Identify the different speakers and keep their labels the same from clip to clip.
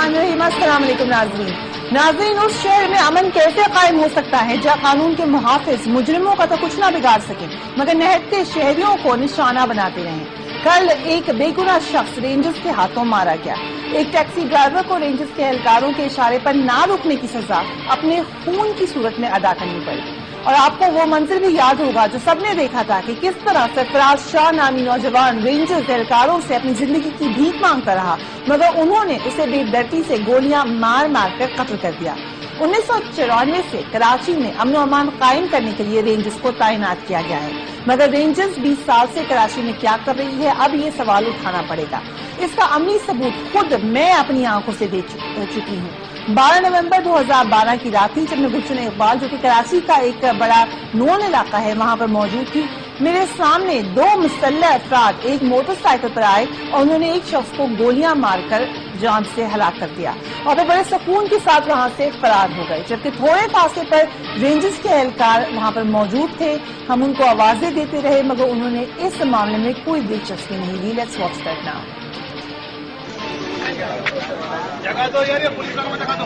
Speaker 1: बिस्मिल्लाहिर्रहमानिर्रहीम। अस्सलाम वालेकुम नाज़रीन, उस शहर में अमन कैसे कायम हो सकता है जहाँ कानून के मुहाफिज मुजरिमों का तो कुछ ना बिगाड़ सके मगर निहत्ते शहरियों को निशाना बनाते रहे। कल एक बेगुनाह शख्स रेंजर्स के हाथों मारा गया। एक टैक्सी ड्राइवर को रेंजर्स के एहलकारों के इशारे पर ना रुकने की सजा अपने खून की सूरत में अदा करनी पड़ी। और आपको वो मंजर भी याद होगा जो सबने देखा था कि किस तरह सरफराज शाह नामी नौजवान रेंजर्स एहलकारों से अपनी जिंदगी की भीख मांगता रहा मगर उन्होंने उसे बेदर्दी से गोलियां मार मार कर कत्ल कर दिया। 1994 से कराची में अमन और अमान कायम करने के लिए रेंजर्स को तैनात किया गया है मगर रेंजर्स 20 साल से कराची में क्या कर रही है, अब ये सवाल उठाना पड़ेगा। इसका अमली सबूत खुद मैं अपनी आंखों से देख चुकी हूँ। 12 नवंबर 2012 की रात थी जब मैं गुलशन इकबाल, जो कि कराची का एक बड़ा नोन इलाका है, वहाँ पर मौजूद थी। मेरे सामने दो मुसल्लह अफराद एक मोटरसाइकिल पर आए और उन्होंने एक शख्स को गोलियां मारकर जान से हलाक कर दिया और फिर बड़े सुकून के साथ वहां से फरार हो गए। जबकि थोड़े फासले पर रेंजर्स के एहलकार वहां पर मौजूद थे। हम उनको आवाजें देते रहे मगर उन्होंने इस मामले में कोई दिलचस्पी नहीं ली। Let's watch that now.
Speaker 2: जगह दो यार, ये पुलिस वालों को जगह दो।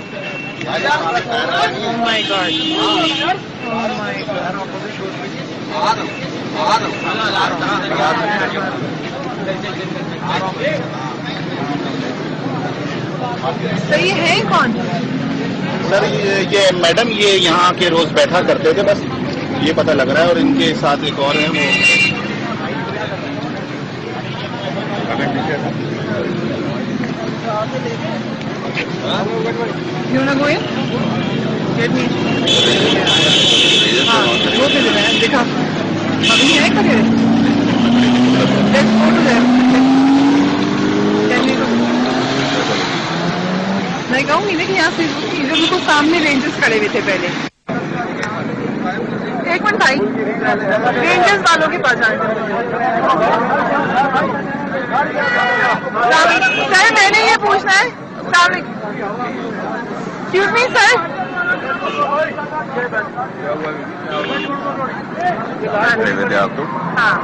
Speaker 1: Oh my God. Oh my God. तो ये है कौन?
Speaker 2: सर ये मैडम ये यहाँ के रोज बैठा करते थे, बस ये पता लग रहा है। और इनके साथ एक और है वो
Speaker 1: You wanna go in? Get me. हाँ, वो भी है, देखा। अभी है कभी? Let's go to them. Can we go? मैं कहूँगी ना कि यहाँ से बिल्कुल सामने रेंजर्स खड़े हुए थे पहले। एक मिनट भाई, रेंजर्स वालों के पास आए। सर मैंने ये पूछना है, एक्सक्यूज मी सर, हाँ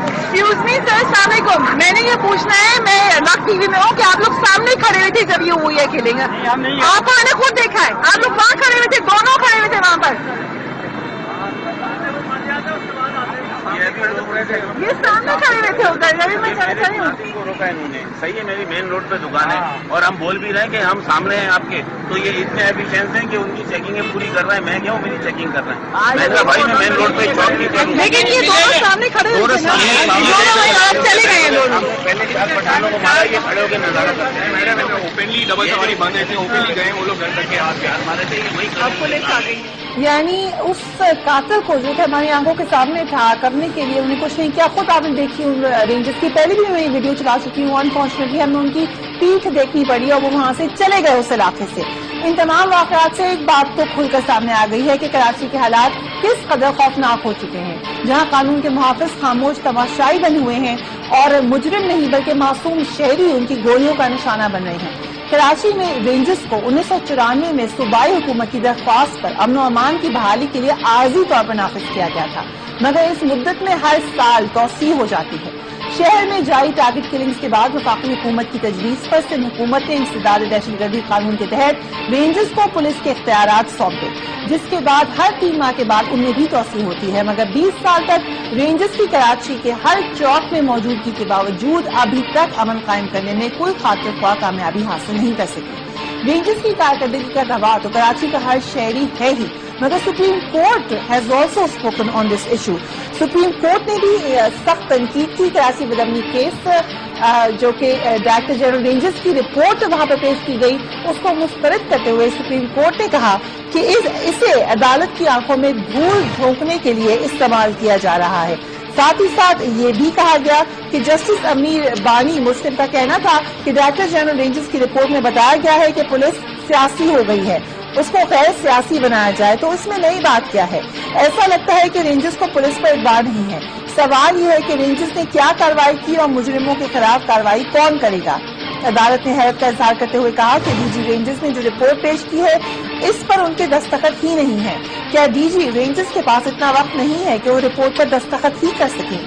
Speaker 1: एक्सक्यूज मी सर, अस्सलाम वालेकुम। मैंने ये पूछना है, मैं लक टीवी में हूँ कि आप लोग सामने खड़े हुए थे जब ये हुई है किलिंग? आपको मैंने खुद देखा है, आप लोग वहाँ खड़े हुए थे, दोनों खड़े हुए थे वहाँ पर। ये सामने खड़े हुए थे उधर, अभी मैं चल रही हूँ।
Speaker 2: रोका इन्होंने, सही है, मेरी मेन रोड पे दुकान है और हम बोल भी रहे हैं कि हम सामने हैं आपके, तो ये इतने एफिशिएंट हैं कि उनकी चेकिंग पूरी कर रहा है। मैं क्या हूँ, मेरी चेकिंग कर रहा है। मैं कहा भाई मैं मेन रोड पे चौक नहीं करूँ,
Speaker 1: लेकिन ये दोनों सामने खड़े हुए थे, चले गए हैं दोनों।
Speaker 2: पहले 4 पठानों को मारा, ये खड़े होकर नजारा करते हैं। मैडम ओपनली डबल सवारी बंद है, ओपनली गए वो लोग घर तक के हाथ मारे थे, ये वही
Speaker 1: आपको लेकर आ गई। यानी उस कातिल को जो कि हमारी आंखों के सामने था करने के लिए उन्हें कुछ नहीं किया। खुद आपने देखी उन रेंजर्स की, पहले भी मैं वीडियो चला चुकी हूँ। अनफॉर्चुनेटली हमें उनकी पीठ देखनी पड़ी और वो वहां से चले गए उस इलाके से। इन तमाम वाकयात से एक बात तो खुलकर सामने आ गई है कि कराची के हालात किस कदर खौफनाक हो चुके हैं, जहां कानून के मुहाफिज खामोश तमाशाई बने हुए हैं और मुजरिम नहीं बल्कि मासूम शहरी उनकी गोलियों का निशाना बन रहे हैं। कराची में रेंजर्स को 1994 में सूबाई हुकूमत की दरख्वास्त पर अमन और अमान की बहाली के लिए आर्जी तौर पर नाफिज किया गया था मगर इस मुद्दत में हर साल तौसीह हो जाती है। शहर में जारी टारगेट किलिंग्स के बाद वफाकी हुकूमत की तजवीज पर सिंध हुकूमत ने इंसदाद दहशतगर्दी कानून के तहत रेंजर्स को पुलिस के इख्तियारात सौंपे, जिसके बाद हर 3 माह के बाद उनमें भी तौसीह होती है मगर 20 साल तक रेंजर्स की कराची के हर चौक में मौजूदगी के बावजूद अभी तक अमन कायम करने में कोई खातिर ख्वाह कामयाबी हासिल नहीं कर सकी। रेंजर्स की कारकर्दगी का गवाह तो कराची का हर शहरी है ही मगर supreme court has also spoken on this issue. Supreme Court ने भी सख्त तनकीद की। कराची बदमनी केस जो कि डायरेक्टर जनरल रेंजर्स की रिपोर्ट वहां पर पेश की गई, उसको मुस्तरद करते हुए सुप्रीम कोर्ट ने कहा कि इसे अदालत की आंखों में धूल झोंकने के लिए इस्तेमाल किया जा रहा है। साथ ही साथ ये भी कहा गया कि जस्टिस अमीर बानी मुस्लिम का कहना था कि डायरेक्टर जनरल रेंजर्स की रिपोर्ट में बताया गया है कि पुलिस सियासी हो गई है, उसको गैर सियासी बनाया जाए, तो इसमें नई बात क्या है? ऐसा लगता है कि रेंजर्स को पुलिस पर इतबार नहीं है। सवाल यह है कि रेंजर्स ने क्या कार्रवाई की और मुजरिमों के खिलाफ कार्रवाई कौन करेगा? अदालत ने हैरत का इजहार करते हुए कहा कि डीजी रेंजर्स ने जो रिपोर्ट पेश की है इस पर उनके दस्तखत ही नहीं है। क्या डीजी रेंजर्स के पास इतना वक्त नहीं है कि वो रिपोर्ट पर दस्तखत ही कर सकें?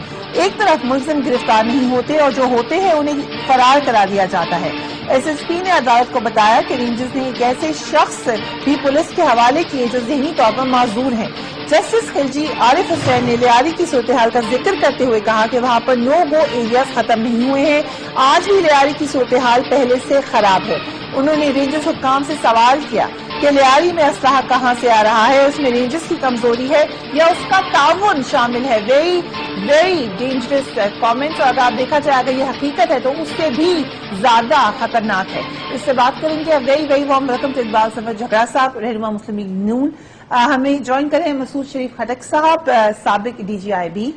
Speaker 1: ایک طرف ملزم گرفتار نہیں ہوتے اور جو ہوتے ہیں انہیں فرار کرا دیا جاتا ہے۔ ایس ایس پی نے عدالت کو بتایا کہ رینجرز نے ایک ایسے شخص بھی پولیس کے حوالے کیے جو ذہنی طور پر معذور ہیں۔ جسٹس خلجی عارف حسین نے لیاری کی صورتحال کا ذکر کرتے ہوئے کہا کہ وہاں پر نو گو ایریاز ختم نہیں ہوئے ہیں، آج بھی لیاری کی صورتحال پہلے سے خراب ہے۔ انہوں نے رینجرز حکام سے سوال کیا کہ لیاری میں اسلحہ کہاں سے آ رہا ہے، اس میں رینجرز کی کمزوری ہے یا اس کا تعاون شامل ہے۔ ویری ویری ڈینجرس کامنٹ، اور اگر آپ دیکھا جائے اگر یہ حقیقت ہے تو اس سے بھی زیادہ خطرناک ہے۔ اس سے بات کریں گے very very warm welcome to Iqbal Zafar Jhagra صاحب، رہنما مسلم لیگ نون۔ ہمیں جوائن کریں مسعود شریف خٹک صاحب، سابق D G I B,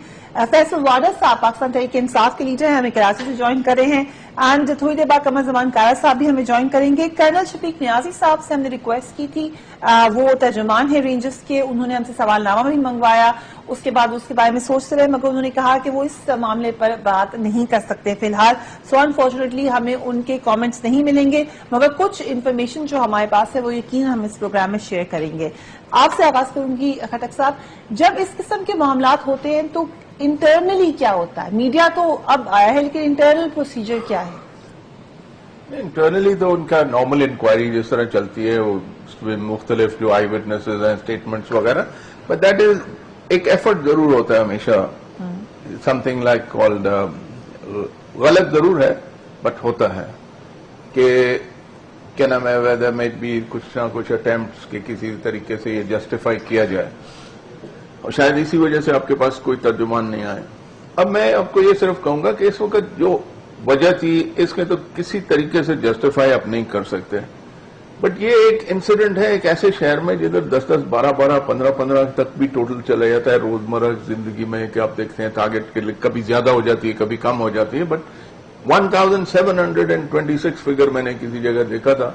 Speaker 1: Faisal Vawda صاحب پاکستان تحریک انصاف کے لیڈر ہیں، ہمیں کراچی سے جوائن کر رہے ہیں، اینڈ تھوڑی دیر بعد قمر زمان کارا صاحب بھی ہمیں جوائن کریں گے۔ کرنل شفیق نیازی صاحب سے ہم نے ریکویسٹ کی تھی، وہ ترجمان ہیں رینجرز کے، انہوں نے ہم سے سوال نامہ بھی منگوایا، اس کے بعد اس کے بارے میں سوچتے رہے مگر انہوں نے کہا کہ وہ اس معاملے پر بات نہیں کر سکتے فی الحال، سو انفارچونیٹلی ہمیں ان کے کامنٹس نہیں ملیں گے، مگر کچھ انفارمیشن جو ہمارے پاس ہے وہ یقین ہم اس پروگرام میں شیئر کریں گے۔ آپ سے آغاز کروں گی خٹک صاحب، جب اس قسم کے معاملات ہوتے ہیں تو انٹرنلی کیا ہوتا ہے؟ میڈیا تو اب آیا ہے لیکن انٹرنل پروسیجر کیا ہے؟
Speaker 3: انٹرنلی تو ان کا نارمل انکوائری جس طرح چلتی ہے اس میں مختلف جو آئی وٹنسز ہیں، اسٹیٹمنٹس وغیرہ، بٹ دیٹ از ایک ایفرٹ ضرور ہوتا ہے ہمیشہ، سم تھنگ لائک کالڈ، غلط ضرور ہے بٹ ہوتا ہے کہ کیا نام ہے ویدر میٹ بی کچھ نہ کچھ اٹیمپٹس کہ کسی طریقے سے یہ جسٹیفائی کیا جائے، اور شاید اسی وجہ سے آپ کے پاس کوئی ترجمان نہیں آئے۔ اب میں آپ کو یہ صرف کہوں گا کہ اس وقت جو وجہ تھی اس میں تو کسی طریقے سے جسٹیفائی آپ نہیں کر سکتے، بٹ یہ ایک انسیڈنٹ ہے ایک ایسے شہر میں جدھر 10-10, 12-12, 15-15 تک بھی ٹوٹل چلا جاتا ہے روزمرہ زندگی میں، کہ آپ دیکھتے ہیں ٹارگٹ کے لیے کبھی زیادہ ہو جاتی ہے کبھی کم ہو جاتی ہے، بٹ 1726 فگر میں نے کسی جگہ دیکھا تھا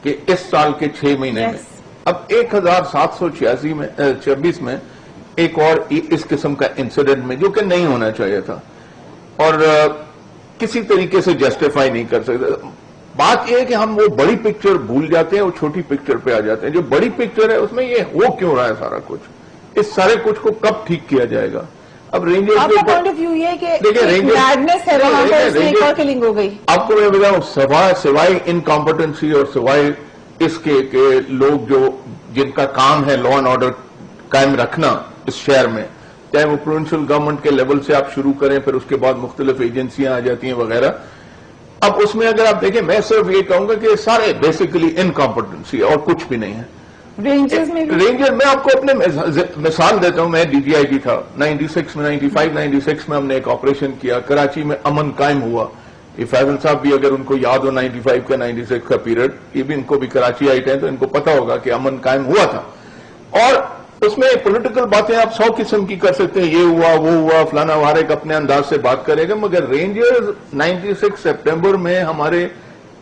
Speaker 3: کہ اس سال کے 6 مہینے میں اب 1726 میں ایک اور اس قسم کا انسیڈنٹ میں جو کہ نہیں ہونا چاہیے تھا، اور کسی طریقے سے جسٹیفائی نہیں کر سکتے۔ بات یہ ہے کہ ہم وہ بڑی پکچر بھول جاتے ہیں اور چھوٹی پکچر پہ آ جاتے ہیں۔ جو بڑی پکچر ہے اس میں یہ ہو کیوں رہا ہے سارا کچھ، اس سارے کچھ کو کب ٹھیک کیا جائے گا؟ اب رینجرز
Speaker 1: آپ کا پوائنٹ آف ویو یہ ہے کہ میڈنس ہے وہاں پر، اس میں ایک اور کلنگ ہو گئی۔
Speaker 3: آپ کو میں بتاؤں سوائے انکمپٹنسی اور سوائے اس کے کہ لوگ جو جن کا کام ہے لا اینڈ آرڈر قائم رکھنا اس شہر میں، چاہے وہ پروونشل گورنمنٹ کے لیول سے آپ شروع کریں، پھر اس کے بعد مختلف ایجنسیاں آ جاتی ہیں وغیرہ، اب اس میں اگر آپ دیکھیں میں صرف یہ کہوں گا کہ سارے بیسیکلی انکمپٹنسی اور کچھ بھی نہیں ہے۔
Speaker 1: رینجرز
Speaker 3: میں آپ کو اپنے مثال دیتا ہوں، میں ڈی جی آئی بی تھا 96 میں ہم نے ایک آپریشن کیا، کراچی میں امن قائم ہوا۔ یہ فیضل صاحب بھی اگر ان کو یاد ہو 95 کا 96 کا پیریڈ، یہ بھی ان کو بھی کراچی آئے ہیں تو ان کو پتا ہوگا کہ امن قائم ہوا تھا، اور اس میں پولیٹیکل باتیں آپ 100 قسم کی کر سکتے ہیں، یہ ہوا وہ ہوا فلانا، ہر ایک اپنے انداز سے بات کرے گا، مگر رینجرز 96 سپٹمبر میں ہمارے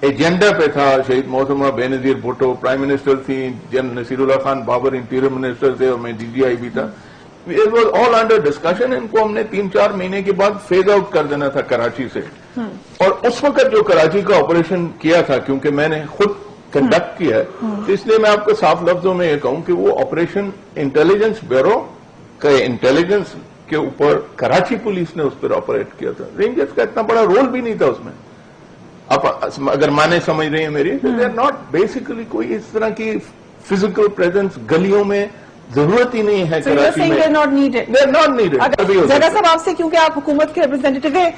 Speaker 3: ایجنڈا پہ تھا۔ شہید محترمہ Benazir Bhutto prime minister تھی، general Naseerullah Khan Babar interior minister تھے، اور میں ڈی جی آئی بھی تھا۔ It was all under discussion. ان کو ہم نے 3-4 مہینے کے بعد فیز آؤٹ کر دینا تھا کراچی سے، اور اس وقت جو کراچی کا آپریشن کیا تھا، کیونکہ میں نے خود کنڈکٹ کیا ہے، اس لیے میں آپ کو صاف لفظوں میں یہ کہوں کہ وہ آپریشن انٹیلیجنس بیورو کا انٹیلیجنس کے اوپر کراچی پولیس نے اس پر آپریٹ کیا تھا۔ رینجرز کا اتنا بڑا رول بھی نہیں تھا اس میں۔ آپ اگر مانے سمجھ رہی ہیں میری، دے آر ناٹ بیسیکلی کوئی اس طرح کی فزیکل پریزنس گلیوں میں ضرورت ہی نہیں ہے کراچی میں۔
Speaker 1: Not needed. جگہ صاحب آپ سے، کیونکہ آپ حکومت کے ریپرزینٹیٹو ہیں،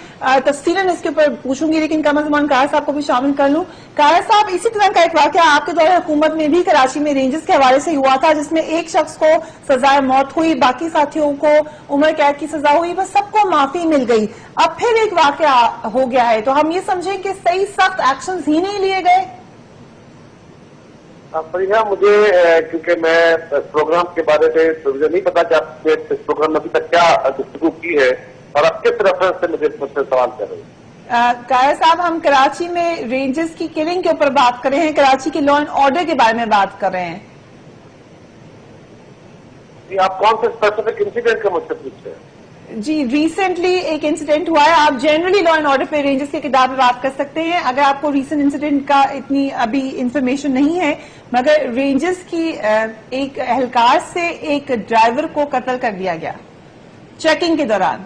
Speaker 1: تفصیلاً اس کے اوپر پوچھوں گی، لیکن قمر زمان کارا صاحب کو بھی شامل کر لوں۔ کارا صاحب، اسی طرح کا ایک واقعہ آپ کے دور حکومت میں بھی کراچی میں رینجرز کے حوالے سے ہوا تھا، جس میں ایک شخص کو سزائے موت ہوئی، باقی ساتھیوں کو عمر قید کی سزا ہوئی، بس سب کو معافی مل گئی۔ اب پھر ایک واقعہ ہو گیا ہے، تو ہم یہ سمجھیں کہ صحیح سخت ایکشنز ہی نہیں لیے گئے؟
Speaker 4: فریحہ، مجھے کیونکہ میں اس پروگرام کے بارے میں مجھے نہیں پتا کہ آپ نے اس پروگرام میں ابھی تک کیا گفتگو کی ہے اور آپ کس ریفرنس سے مجھے مجھ سے سوال کر رہے ہیں۔
Speaker 1: کارا صاحب، ہم کراچی میں رینجرز کی کلنگ کے اوپر بات کر رہے ہیں، کراچی کے لا اینڈ آرڈر کے بارے میں بات کر رہے ہیں۔
Speaker 4: جی، آپ کون سے اسپیسیفک انسیڈنٹ کا مجھ سے پوچھ رہے ہیں؟
Speaker 1: جی، ریسنٹلی ایک انسیڈنٹ ہوا ہے، آپ جنرلی لا اینڈ آرڈر پہ رینجرز کی کتاب میں بات کر سکتے ہیں اگر آپ کو ریسنٹ انسیڈنٹ کا اتنی ابھی انفارمیشن نہیں ہے، مگر رینجرز کی ایک اہلکار سے ایک ڈرائیور کو قتل کر دیا گیا چیکنگ کے دوران۔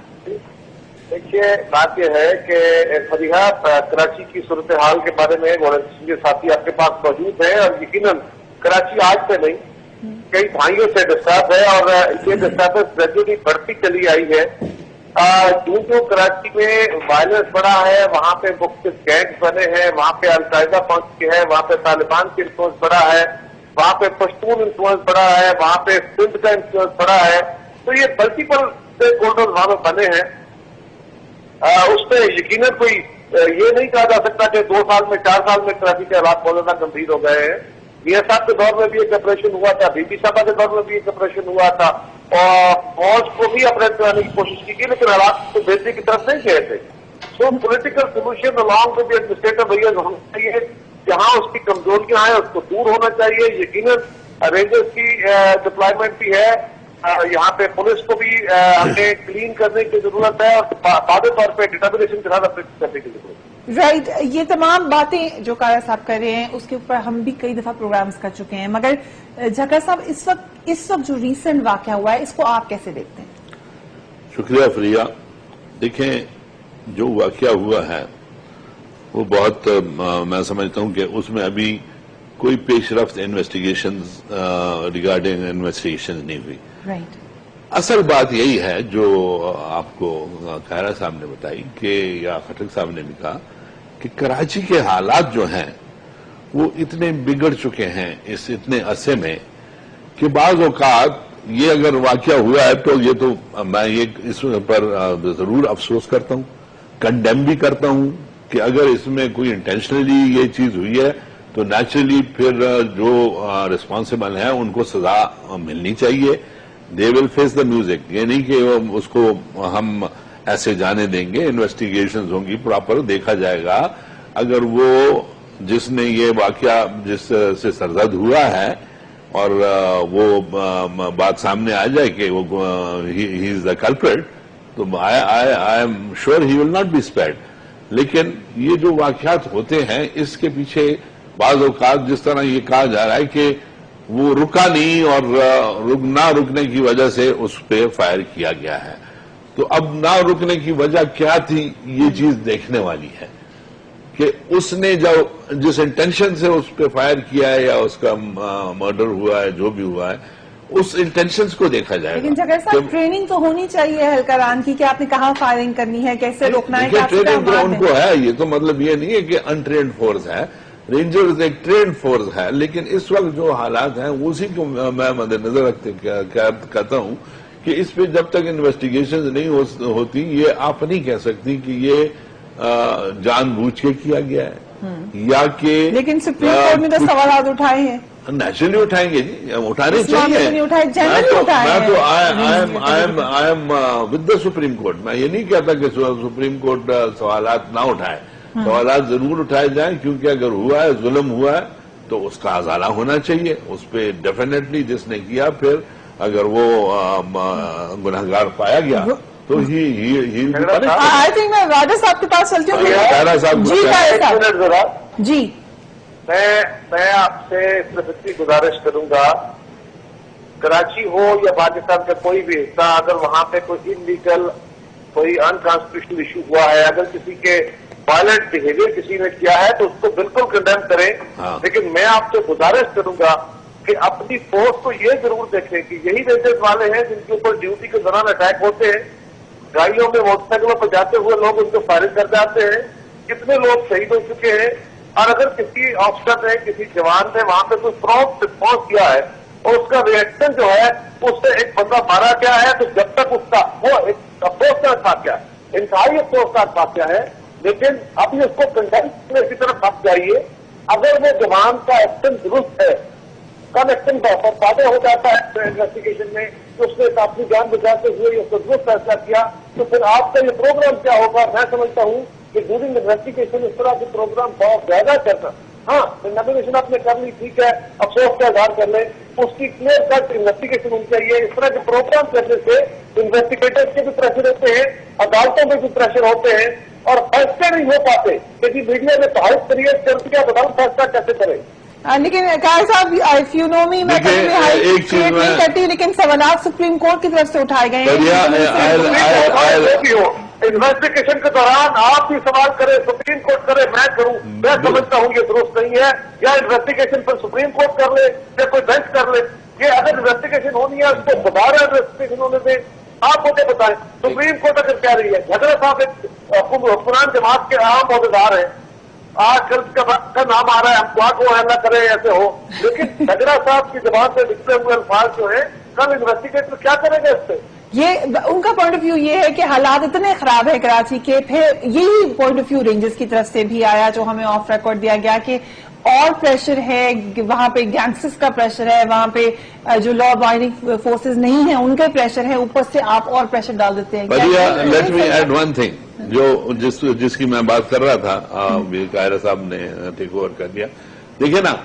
Speaker 4: देखिए, बात यह है कि फरीहा, कराची की सूरत-ए-हाल के बारे में के साथी आपके पास मौजूद हैं और यकीनन कराची आज से नहीं कई दहाइयों से डिस्टर्ब है और ये डिस्टर्बेंस ग्रेजुअली बढ़ती चली आई है। जो कराची में वायलेंस बढ़ा है, वहाँ पे मुख्तलिफ गैंग्स बने हैं, वहाँ पे अलकायदा पहुंच के है, वहाँ पे तालिबान की इन्फ्लुएंस बढ़ा है, वहाँ पे पश्तून इन्फ्लुएंस बढ़ा है, वहाँ पे सिंध का इन्फ्लुएंस बढ़ा है। तो ये मल्टीपल स्टेक होल्डर्स वहाँ पे बने हैं। उसमें यकीनन कोई ये नहीं कहा जा सकता कि 2 साल में 4 साल में कराची के हालात बहुत ज्यादा गंभीर हो गए हैं। BS साहब के दौर में भी एक ऑपरेशन हुआ था, बीबी साहबा के दौर में भी एक ऑपरेशन हुआ था और फौज को भी अपरेट कराने की कोशिश की गई, लेकिन हालात को बेहतरी की तरफ नहीं गए थे। सो political solution along with administrative areas होना चाहिए, जहां उसकी कमजोरियां हैं उसको दूर होना चाहिए। यकीनन रेंजर्स की डिप्लॉयमेंट भी है, यहाँ पे पुलिस को भी हमें क्लीन करने की जरूरत है और वादे तौर पर डिटर्मिनेशन के साथ ऑपरेट करने की जरूरत है।
Speaker 1: राइट, ये तमाम बातें जो कारा साहब कर रहे हैं उसके ऊपर हम भी कई दफा प्रोग्राम्स कर चुके हैं, मगर झक्कर साहब इस वक्त जो रीसेंट वाकया हुआ है इसको आप कैसे देखते हैं?
Speaker 5: शुक्रिया फरिया। देखें, जो वाकया हुआ है वो बहुत मैं समझता हूं कि उसमें अभी कोई पेशरफ्त इन्वेस्टिगेशंस रिगार्डिंग इन्वेस्टिगेशंस नहीं हुई।
Speaker 1: राइट,
Speaker 5: असल बात यही है जो आपको खैरा साहब ने बताई कि या खटक साहब ने भी कहा कि कराची के हालात जो हैं वो इतने बिगड़ चुके हैं इस इतने अरसे में कि बाज़ औक़ात ये अगर वाकया हुआ है तो ये तो मैं ये इस पर जरूर अफसोस करता हूं, कंडेम भी करता हूं कि अगर इसमें कोई इंटेंशनली ये चीज हुई है तो नेचुरली फिर जो रिस्पॉन्सिबल है उनको सजा मिलनी चाहिए। They will face the music. ये नहीं कि उसको हम ऐसे जाने देंगे, इन्वेस्टिगेशंस होंगी, प्रॉपर देखा जाएगा। अगर वो जिसने ये वाकया जिससे सरजद हुआ है और वो बात सामने आ जाए कि वो ही इज द कल्प्रिट, तो I am sure he will not be spared. लेकिन ये जो वाकयात होते हैं इसके पीछे बाज़ औक़ात जिस तरह ये कहा जा रहा है कि वो रुका नहीं और ना रुकने की वजह से उस पर फायर किया गया है, तो अब ना रुकने की वजह क्या थी ये चीज देखने वाली है कि उसने जिस इंटेंशन से उस पर फायर किया है या उसका मर्डर हुआ है, जो भी हुआ है, उस इंटेंशंस को देखा जाएगा।
Speaker 1: लेकिन जगह साहब ट्रेनिंग तो होनी चाहिए हल्कारान की कि आपने कहाँ फायरिंग करनी है, कैसे रोकना है।
Speaker 5: ट्रेनिंग तो उनको है, ये तो मतलब ये नहीं है कि अनट्रेन्ड फोर्स है। रेंजर्स एक ट्रेंड फोर्स है, लेकिन इस वक्त जो हालात हैं उसी को मैं मद्देनजर रखते कहता हूं कि इस पे जब तक इन्वेस्टिगेशन नहीं होती ये आप नहीं कह सकती कि ये जानबूझ के किया गया है या कि। लेकिन
Speaker 1: सुप्रीम कोर्ट ने तो सवाल उठाए हैं।
Speaker 5: नेचुरली उठाएंगे जी, उठाने चाहिए।
Speaker 1: मैं
Speaker 5: तो I am with the supreme court. मैं ये नहीं कहता कि सुप्रीम कोर्ट सवालात ना उठाए, सवालात जरूर उठाए जाएं, क्योंकि अगर हुआ है, जुल्म हुआ है तो उसका अजाला होना चाहिए। उस पर डेफिनेटली जिसने किया, फिर अगर वो गुनहगार पाया गया तो ही
Speaker 1: आई थिंक मैं राजा साहब के पास चलती हूँ। जी,
Speaker 4: मैं आपसे सिर्फ इतनी गुजारिश करूंगा, कराची हो या पाकिस्तान का कोई भी हिस्सा, अगर वहां पे कोई इलीगल कोई अनकॉन्स्टिट्यूशनल इशू हुआ है, अगर किसी के वायलेंट बिहेवियर किसी ने किया है तो उसको बिल्कुल कंडेम करें। लेकिन मैं आपसे गुजारिश करूंगा कि अपनी फोर्स को ये जरूर देखें कि यही रेंजर्स वाले हैं जिनके ऊपर ड्यूटी के दौरान अटैक होते हैं, गाड़ियों में मोटरसाइकिलों पर जाते हुए लोग उनको फायरिंग कर जाते हैं, कितने लोग शहीद हो चुके हैं। और अगर किसी ऑफिसर ने, किसी जवान ने वहां पे कोई प्रॉम्प्ट रिस्पॉन्स किया है और उसका रिएक्शन जो है उससे एक बंदा मारा गया है, तो जब तक उसका वो एक अफसोसनाक वाकया है, इंतहाई अफसोसनाक वाकया है, लेकिन अभी उसको कंडेम करने की तरफ मत जाइए। अगर वो जवान का एक्शन दुरुस्त है, कम एक्शन वादे हो जाता है इन्वेस्टिगेशन में तो उसने अपनी जान बचाते हुए उसको दुरुस्त फैसला किया, तो फिर आपका ये प्रोग्राम क्या होगा। मैं समझता हूँ कि ड्यूरिंग इन्वेस्टिगेशन इस तरह के प्रोग्राम बहुत ज्यादा करना। हाँ, नॉमिनेशन आपने कर ली, ठीक है, अफसोस का इजहार कर ले, उसकी क्लियर कट इन्वेस्टिगेशन होनी चाहिए। इस तरह के प्रोग्राम करने से इन्वेस्टिगेटर्स के भी प्रेशर होते हैं, अदालतों में भी प्रेशर होते हैं और फैसले नहीं हो पाते क्योंकि मीडिया ने तो हाइप क्रिएट कर दिया, बताओ फैसला कैसे करें।
Speaker 1: लेकिन कायर साहब, इफ यू नो मी, मैं कभी भी हाइप क्रिएट नहीं करती, लेकिन सवाल सुप्रीम कोर्ट की तरफ से उठाए गए हैं।
Speaker 4: इन्वेस्टिगेशन के दौरान आप भी सवाल करें, सुप्रीम कोर्ट करे, मैं करूं, मैं समझता हूं ये दुरुस्त नहीं है। या इन्वेस्टिगेशन पर सुप्रीम कोर्ट कर ले या कोई बेंच कर ले। ये अगर इन्वेस्टिगेशन होनी है उसको दोबारा इन्वेस्टिगेशन होने दें। आप मुझे बताएं, सुप्रीम कोर्ट अगर कह रही है, झगड़ा साहब एक हुक्मरान जमात के अहम अहदेदार हैं, आजकल का नाम आ रहा है, हम को अल्लाह करे ऐसे हो, लेकिन झगड़ा साहब की जबान से निकले हुए अल्फाज जो है, कल इन्वेस्टिगेटर क्या करेंगे इससे? ये
Speaker 1: उनका पॉइंट ऑफ व्यू ये है कि हालात इतने खराब है कराची के, फिर यही पॉइंट ऑफ व्यू रेंजर्स की तरफ से भी आया जो हमें ऑफ रिकॉर्ड दिया गया कि और प्रेशर है, वहां पे गैंगस्टर्स का प्रेशर है, वहां पे जो लॉ अबाइडिंग फोर्सेस नहीं है उनका प्रेशर है, ऊपर से आप और प्रेशर डाल देते हैं।
Speaker 5: Let me add one thing, जो जिसकी मैं बात कर रहा था, कायरा साहब ने टेक ओवर कर दिया। देखिए ना,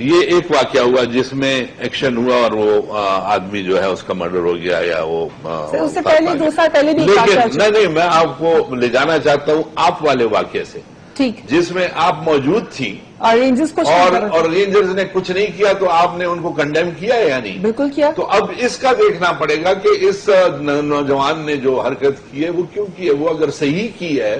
Speaker 5: ये एक वाकया हुआ जिसमें एक्शन हुआ और वो आदमी जो है उसका मर्डर हो गया, या वो
Speaker 1: उससे पहले 2 साल पहले भी।
Speaker 5: लेकिन नहीं, मैं आपको ले जाना चाहता हूँ आप वाले वाकये से,
Speaker 1: ठीक,
Speaker 5: जिसमें आप मौजूद थी
Speaker 1: और रेंजर्स को
Speaker 5: और रेंजर्स ने कुछ नहीं किया, तो आपने उनको कंडेम किया है या नहीं?
Speaker 1: बिल्कुल किया।
Speaker 5: तो अब इसका देखना पड़ेगा कि इस नौजवान ने जो हरकत की है वो क्यों की है। वो अगर सही की है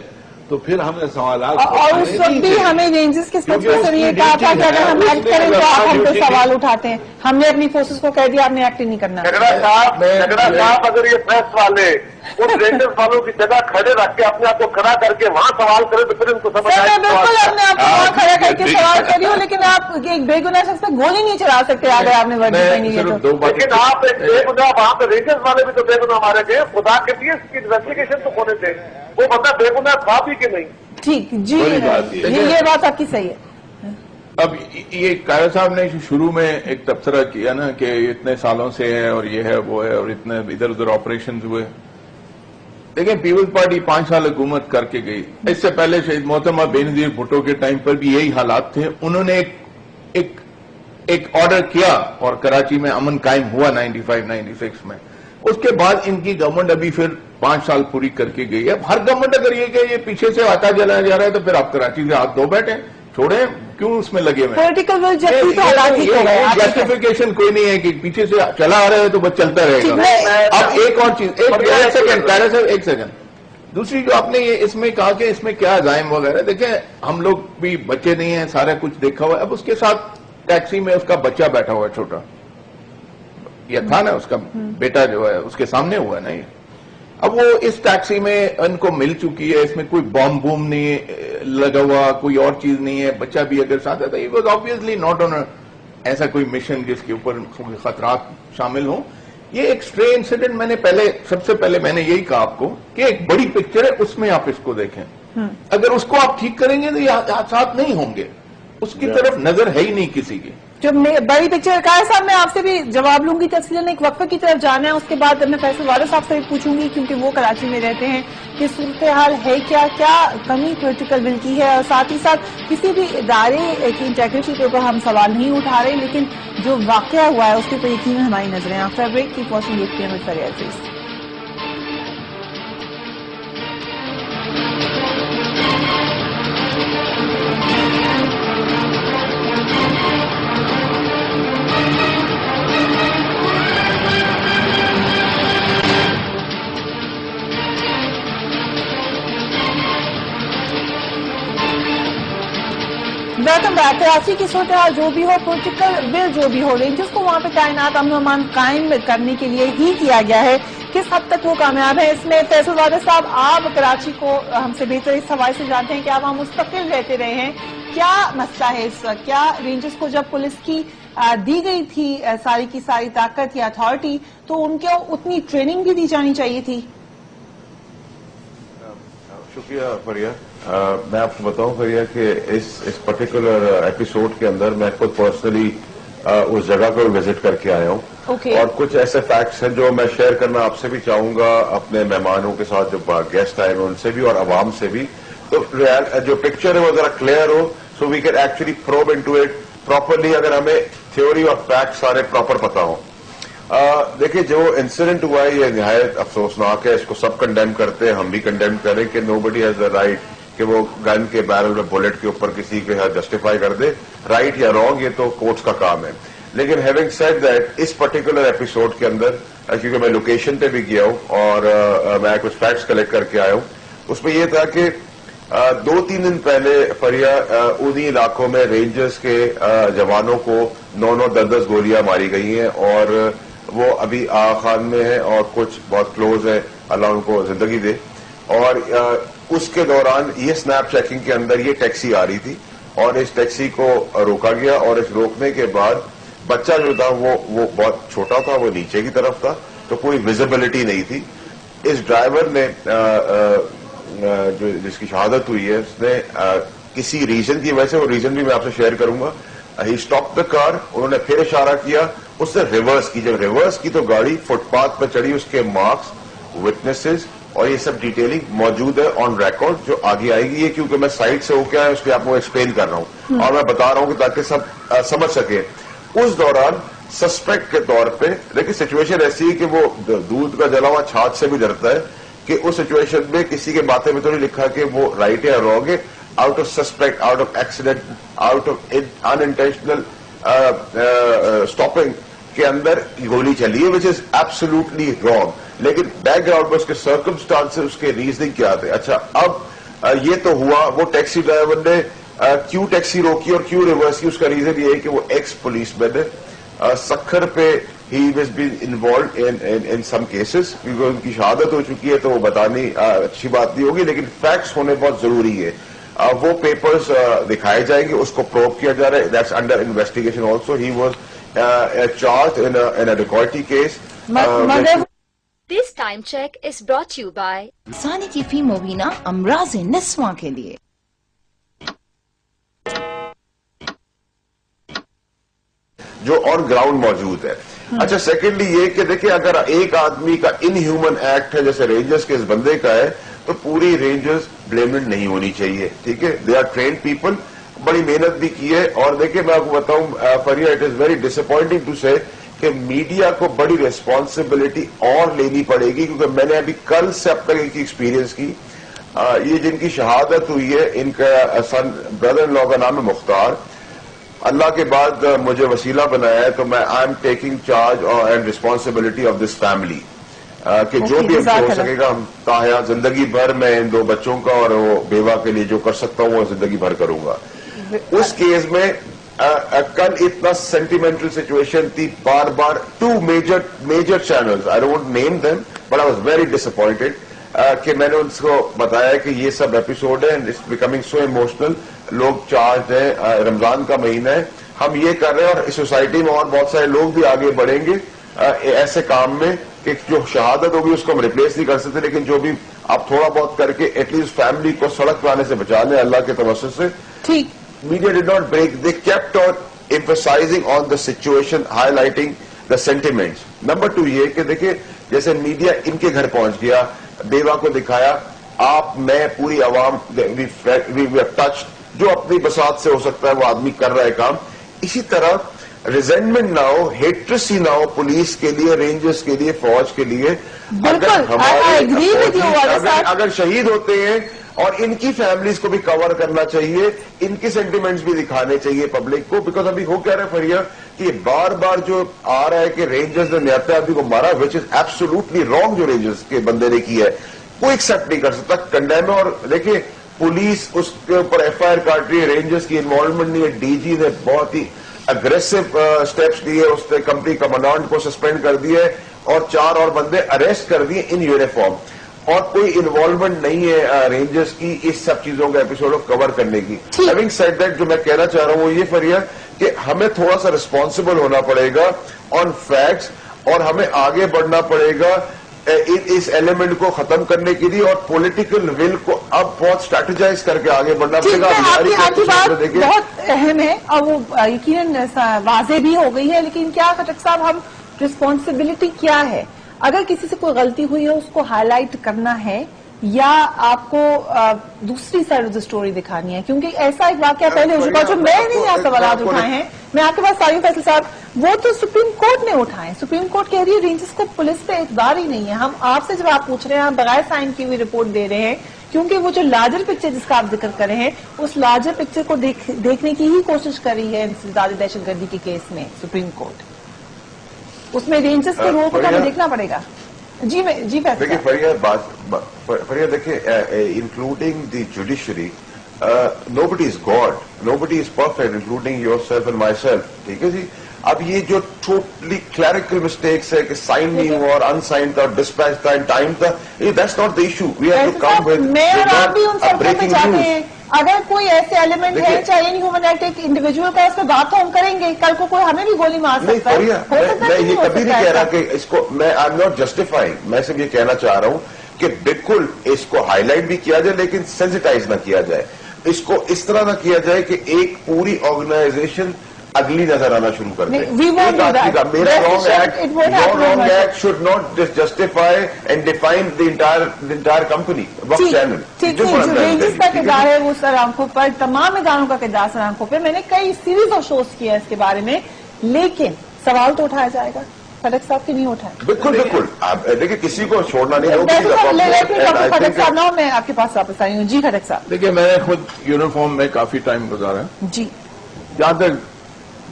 Speaker 5: तो फिर हमें सवाल,
Speaker 1: और उस वक्त भी हमें रेंजर्स के स्पेक्ट्रम ये कहा था कि अगर हम एक्ट करें तो आप हम पे सवाल उठाते हैं। हमने अपनी फोर्सेस को कह दिया आपने एक्ट नहीं करना।
Speaker 4: झगड़ा साहब अगर ये प्रेस वाले उन रेंजर्स वालों की जगह खड़े रख के अपने आप को खड़ा करके वहां सवाल करें तो फिर उनको समझ आए।
Speaker 1: बिल्कुल अपने आप को वहां खड़ा करके सवाल करिए हो, लेकिन आप एक बेगुनाह शख्स पे गोली नहीं चला सकते अगर आपने वर्दी नहीं है तो।
Speaker 4: लेकिन आप एक बेगुनाह, वहां पे रेंजर्स वाले भी तो बेगुनाह मारे गए। खुदा के लिए इसकी इन्वेस्टिगेशन तो होने थे, वो बंदा बेगुनाह था भी कि नहीं।
Speaker 1: ठीक जी, ये बात आपकी सही है।
Speaker 3: अब ये कायरा साहब ने शुरू में एक तबसरा किया ना कि इतने सालों से है और ये है वो है और इतने इधर उधर ऑपरेशन हुए। देखिए, पीपल्स पार्टी 5 साल हुकूमत करके गई। इससे पहले शहीद मोहतरमा बेनजीर भुट्टो के टाइम पर भी यही हालात थे। उन्होंने एक ऑर्डर किया और कराची में अमन कायम हुआ 95-96 में। उसके बाद इनकी गवर्नमेंट अभी फिर 5 साल पूरी करके गई है। हर गवर्नमेंट अगर ये पीछे से आता चला जा रहा है तो फिर आप कराची से हाथ धो बैठे, छोड़े, क्यों उसमें लगे हुए?
Speaker 1: पॉलिटिकल विल जब भी तो हालात ही हो गए।
Speaker 3: जस्टिफिकेशन कोई नहीं है कि पीछे से चला आ रहा है तो बस चलता रहेगा। अब एक और चीज, एक सेकंड कायरा साहब, एक सेकंड। दूसरी जो आपने ये इसमें कहा कि इसमें क्या जायम वगैरह, देखें हम लोग भी बच्चे नहीं है, सारा कुछ देखा हुआ है। अब उसके साथ टैक्सी में उसका बच्चा बैठा हुआ है छोटा, ये था ना उसका बेटा जो है उसके सामने हुआ है ना ये। अब वो इस टैक्सी में इनको मिल चुकी है, इसमें कोई बॉम्ब बूम नहीं लगा हुआ, कोई और चीज नहीं है, बच्चा भी अगर साथ आता, it was obviously not on ऐसा कोई मिशन जिसके ऊपर खतरात शामिल हों। ये एक स्ट्रे इंसिडेंट, सबसे पहले मैंने यही कहा आपको कि एक बड़ी पिक्चर है, उसमें आप इसको देखें। अगर उसको आप ठीक करेंगे तो ये हादसात नहीं होंगे, उसकी तरफ नजर है ही नहीं किसी की।
Speaker 1: जो बड़ी पिक्चर कायरा साहब, मैं आपसे भी जवाब लूंगी, तफसीलन एक वक्फे की तरफ जाना है, उसके बाद मैं फैसल वारिस साहब से भी पूछूंगी क्योंकि वो कराची में रहते हैं कि सूरत हाल है क्या कमी पॉलिटिकल विल की है, और साथ ही साथ किसी भी इदारे की इंटेग्रिटी के ऊपर हम सवाल नहीं उठा रहे, लेकिन जो वाकया हुआ है उसके ऊपर यकीन हमारी नजरें। आफ्टर ब्रेक की वॉचिंग देखते हैं फरियाद। Welcome back. कराची की सूरत हाल जो भी हो, पॉलिटिकल विल जो भी हो, रेंजर्स को वहां पे तैनात अमन अमान कायम करने के लिए ही किया गया है। किस हद तक वो कामयाब है, इसमें फैसल वारिस साहब आप कराची को हमसे बेहतर इस हवाले से जानते हैं कि आप वहां मुस्तकिल रहते रहे हैं। क्या मसला है इस वक्त? क्या रेंजर्स को जब पुलिस की दी गई थी सारी की सारी ताकत या अथॉरिटी, तो उनको उतनी ट्रेनिंग भी दी जानी चाहिए थी?
Speaker 6: शुक्रिया फरिया। मैं आपको बताऊं फरिया कि इस पर्टिकुलर एपिसोड के अंदर मैं खुद पर्सनली उस जगह को विजिट करके आया हूं। और कुछ ऐसे फैक्ट्स हैं जो मैं शेयर करना आपसे भी चाहूंगा, अपने मेहमानों के साथ जो गेस्ट आए हैं उनसे भी और आवाम से भी, तो जो पिक्चर है वो जरा क्लियर हो, so we can actually probe into it properly, अगर हमें थ्योरी और फैक्ट सारे प्रॉपर पता हो। देखिए, जो इंसिडेंट हुआ है ये निहायत अफसोसनाक है, इसको सब कंडेम करते हैं, हम भी कंडेम करें कि नोबडी हैज द राइट कि वो गन के बैरल में बुलेट के ऊपर किसी के जस्टिफाई कर दे, राइट या रॉन्ग, ये तो कोर्ट्स का काम है। लेकिन हैविंग सेड दैट इस पर्टिकुलर एपिसोड के अंदर क्योंकि मैं लोकेशन पे भी गया हूं और मैं कुछ फैक्ट्स कलेक्ट करके आया हूं, उसमें यह था कि 2-3 दिन पहले फरिया उन्हीं इलाकों में रेंजर्स के जवानों को 9-10 गोलियां मारी गई हैं और वो अभी आगा खान में है और कुछ बहुत क्लोज है, अल्लाह उनको जिंदगी दे। और उसके दौरान ये स्नैप चेकिंग के अंदर ये टैक्सी आ रही थी और इस टैक्सी को रोका गया और इस रोकने के बाद बच्चा जो था वो बहुत छोटा था, वो नीचे की तरफ था, तो कोई विजिबिलिटी नहीं थी। इस ड्राइवर ने जो जिसकी शहादत हुई है उसने किसी रीजन की वजह से, वो रीजन भी मैं आपसे शेयर करूंगा, ही स्टॉप द कार, उन्होंने फिर इशारा किया, उसने रिवर्स की, जब रिवर्स की तो गाड़ी फुटपाथ पर चढ़ी, उसके मार्क्स, विटनेसेस और ये सब डिटेलिंग मौजूद है ऑन रिकॉर्ड जो आगे आएगी। ये क्योंकि मैं साइड से होकर आया उसके आपको एक्सप्लेन कर रहा हूं और मैं बता रहा हूं कि ताकि सब समझ सके। उस दौरान सस्पेक्ट के तौर पे देखिए सिचुएशन ऐसी है कि वो दूध का जला हुआ छाछ से भी डरता है कि उस सिचुएशन में किसी के बातें में तो नहीं लिखा कि वो राइट है या रॉन्ग है, out of suspect, out of accident, out of unintentional stopping के अंदर गोली चली है, विच इज एब्सोल्युटली रॉन्ग। लेकिन बैकग्राउंड में उसके सर्कमस्टांसेस, उसके रीजनिंग क्या थे। अच्छा, अब ये तो हुआ, वो टैक्सी ड्राइवर ने क्यों टैक्सी रोकी और क्यों रिवर्स की, उसका रीजन ये है कि वो एक्स पुलिसमैन है, सखर पे ही was been involve in some cases, क्योंकि उनकी शहादत हो चुकी है तो वो बतानी अच्छी बात नहीं होगी, लेकिन फैक्ट्स होने बहुत जरूरी है। वो पेपर्स दिखाए जाएंगे, उसको प्रोब किया जा रहा है, that's under investigation also. He was charge in a dacoity case.
Speaker 7: This time check is brought to you by
Speaker 8: सानी की फी मुबीना अमराज निस्वा के लिए।
Speaker 6: जो ऑन ग्राउंड मौजूद है। अच्छा, सेकेंडली ये कि देखिए अगर एक आदमी का इनह्यूमन एक्ट है जैसे रेंजर्स के इस बंदे का है तो पूरी रेंजर्स ब्लेमेड नहीं होनी चाहिए, ठीक है। दे आर ट्रेन्ड पीपल, बड़ी मेहनत भी की है। और देखिए मैं आपको बताऊं Fareeha, it is very disappointing to say कि मीडिया को बड़ी रिस्पॉन्सिबिलिटी और लेनी पड़ेगी, क्योंकि मैंने अभी कल से अब तक एक एक्सपीरियंस की, ये जिनकी शहादत हुई है इनका सन ब्रदर इन लॉ का नाम है मुख्तार। अल्लाह के बाद मुझे वसीला बनाया है तो मैं I am taking charge and responsibility of this family कि जो भी हमसे हो सकेगा हम ताया जिंदगी भर मैं इन 2 बच्चों का और वो बेवा के लिए जो कर सकता हूं वो जिंदगी भर करूंगा। उस केस में कल इतना सेंटिमेंटल सिचुएशन थी, बार बार 2 major channels, I don't name them but I was very disappointed कि मैंने उनको बताया कि ये सब एपिसोड है, इट्स बिकमिंग सो इमोशनल, लोग चार्ज है, रमजान का महीना है, हम ये कर रहे हैं और इस सोसाइटी में और बहुत सारे लोग भी आगे बढ़ेंगे ऐसे काम में कि जो शहादत होगी उसको हम रिप्लेस नहीं कर सकते, लेकिन जो भी आप थोड़ा बहुत करके एटलीस्ट फैमिली को सड़क पर आने से बचा लें अल्लाह के तवस्सुल से। ठीक, media did not break, they kept on emphasising on the situation, highlighting the sentiments. Number 2 ये कि देखिए जैसे मीडिया इनके घर पहुंच गया, बेवा को दिखाया, आप मैं पूरी आवाम वी टच, जो अपनी बसात से हो सकता है वो आदमी कर रहा है काम। इसी तरह रिजेंटमेंट ना हो, हेट्रेसी ना हो पुलिस के लिए, रेंजर्स के लिए, फौज के लिए। अगर हमारे अगर शहीद होते हैं और इनकी फैमिलीज को भी कवर करना चाहिए, इनके सेंटिमेंट्स भी दिखाने चाहिए पब्लिक को, बिकॉज अभी हो क्या रहा है फरिया कि बार बार जो आ रहा है कि रेंजर्स ने निहत्ते आदमी को मारा, विच इज एब्सोल्युटली रॉन्ग, जो रेंजर्स के बंदे ने किया है कोई एक्सेप्ट नहीं कर सकता, कंडेम है। और देखिए पुलिस उसके ऊपर एफआईआर काट रही है, रेंजर्स की इन्वॉल्वमेंट नहीं है, डीजी ने बहुत ही अग्रेसिव स्टेप्स लिए, उसने कंपनी कमांडेंट को सस्पेंड कर दिया और 4 और बंदे अरेस्ट कर दिए इन यूनिफॉर्म, और कोई इन्वॉल्वमेंट नहीं है रेंजर्स की इस सब चीजों का एपिसोड ऑफ कवर करने की। हैविंग सेड दैट, जो मैं कहना चाह रहा हूं वो ये फरिया कि हमें थोड़ा सा रिस्पॉन्सिबल होना पड़ेगा ऑन फैक्ट्स और हमें आगे बढ़ना पड़ेगा इस एलिमेंट को खत्म करने के लिए, और पॉलिटिकल विल को अब बहुत स्ट्रैटेजाइज करके आगे बढ़ना पड़ेगा।
Speaker 1: आपकी बात बहुत अहम है और वो यकीनन वाज़ेह भी हो गई है, लेकिन क्या खटक साहब, हम रिस्पॉन्सिबिलिटी क्या है? अगर किसी से कोई गलती हुई है उसको हाईलाइट करना है या आपको दूसरी साइड ऑफ द स्टोरी दिखानी है? क्योंकि ऐसा एक वाकया पहले हो चुका जो मैंने यहाँ सवाल उठाए हैं, मैं आपके पास सारी फैसल साहब, वो तो सुप्रीम कोर्ट ने उठाए। सुप्रीम कोर्ट कह रही है रेंजर्स को पुलिस पे एतबार ही नहीं है। हम आपसे जवाब पूछ रहे हैं, आप बगैर साइन की हुई रिपोर्ट दे रहे हैं کیونکہ وہ جو لارجر پکچر جس کا آپ ذکر کر رہے ہیں اس لارجر پکچر کو دیکھنے کی ہی کوشش کر رہی ہے انسداد دہشت گردی کے کیس میں سپریم کورٹ. اس میں رینجرز کے رول کو تو ہمیں دیکھنا پڑے گا. جی
Speaker 6: دیکھیے فریہ دیکھیے including the judiciary nobody is God, nobody is perfect, including yourself and myself. ٹھیک ہے جی. اب یہ جو ٹوٹلی کلیریکل مسٹیکس ہے کہ سائن نہیں ہوا اور انسائن تھا ڈسپیچ تھا ٹائم تھا, that's not the issue. We have to come with breaking news.
Speaker 1: اگر کوئی ایسے ایلیمنٹ ہے چاہے ہیومن رائٹ ایک انڈیویجول کا اس پہ بات تو ہم کریں گے. کل کو کوئی ہمیں بھی گولی مار سکتا ہے.
Speaker 6: میں یہ کبھی نہیں کہہ رہا کہ اس کو میں آئی ایم ناٹ جسٹیفائنگ. میں صرف یہ کہنا چاہ رہا ہوں کہ بالکل اس کو ہائی لائٹ بھی کیا جائے لیکن سینسٹائز نہ کیا جائے. اس کو اس طرح نہ کیا جائے کہ ایک پوری آرگنائزیشن اگلی نظر آنا شروع کر دے. میرا wrong act should not justify and define the entire company. وقت چینل
Speaker 1: ٹھیک ہے. جو رینجز کا کردار ہے وہ سر آنکھوں پر, تمام اداروں کا کردار سر آنکھوں پہ. میں نے کئی سیریز آف شوز کیا اس کے بارے میں, لیکن سوال تو اٹھایا جائے گا. خٹک صاحب کی نہیں اٹھائے.
Speaker 6: بالکل بالکل. دیکھیے کسی کو چھوڑنا نہیں.
Speaker 1: خٹک صاحب نہ میں آپ کے پاس واپس آئی ہوں. جی خٹک صاحب.
Speaker 3: دیکھیے میں نے خود یونیفارم میں کافی ٹائم گزارا ہے.
Speaker 1: جی.
Speaker 3: جہاں تک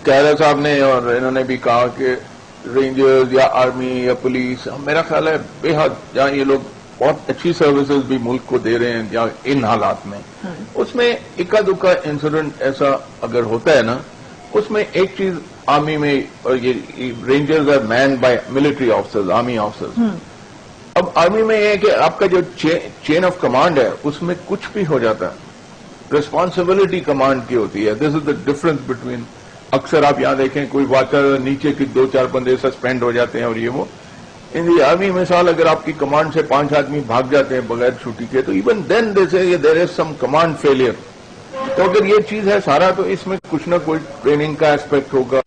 Speaker 3: کیرا صاحب نے اور انہوں نے بھی کہا کہ رینجرز یا آرمی یا پولیس, میرا خیال ہے بے حد جہاں یہ لوگ بہت اچھی سروسز بھی ملک کو دے رہے ہیں یا ان حالات میں, اس میں اکا دکا انسیڈنٹ ایسا اگر ہوتا ہے نا, اس میں ایک چیز آرمی میں یہ rangers are man by military officers, army officers. اب آرمی میں یہ ہے کہ آپ کا جو چین آف کمانڈ ہے اس میں کچھ بھی ہو جاتا ہے, ریسپانسبلٹی کمانڈ کی ہوتی ہے. دس از دا ڈفرنس بٹوین. اکثر آپ یہاں دیکھیں کوئی بات نیچے کے 2-4 بندے سسپینڈ ہو جاتے ہیں اور یہ وہ. ان دی آرمی مثال اگر آپ کی کمانڈ سے 5 آدمی بھاگ جاتے ہیں بغیر چھٹی کے تو ایون دین دیر از سم کمانڈ فیلئر. تو اگر یہ چیز ہے سارا تو اس میں کچھ نہ کوئی ٹریننگ کا ایسپیکٹ ہوگا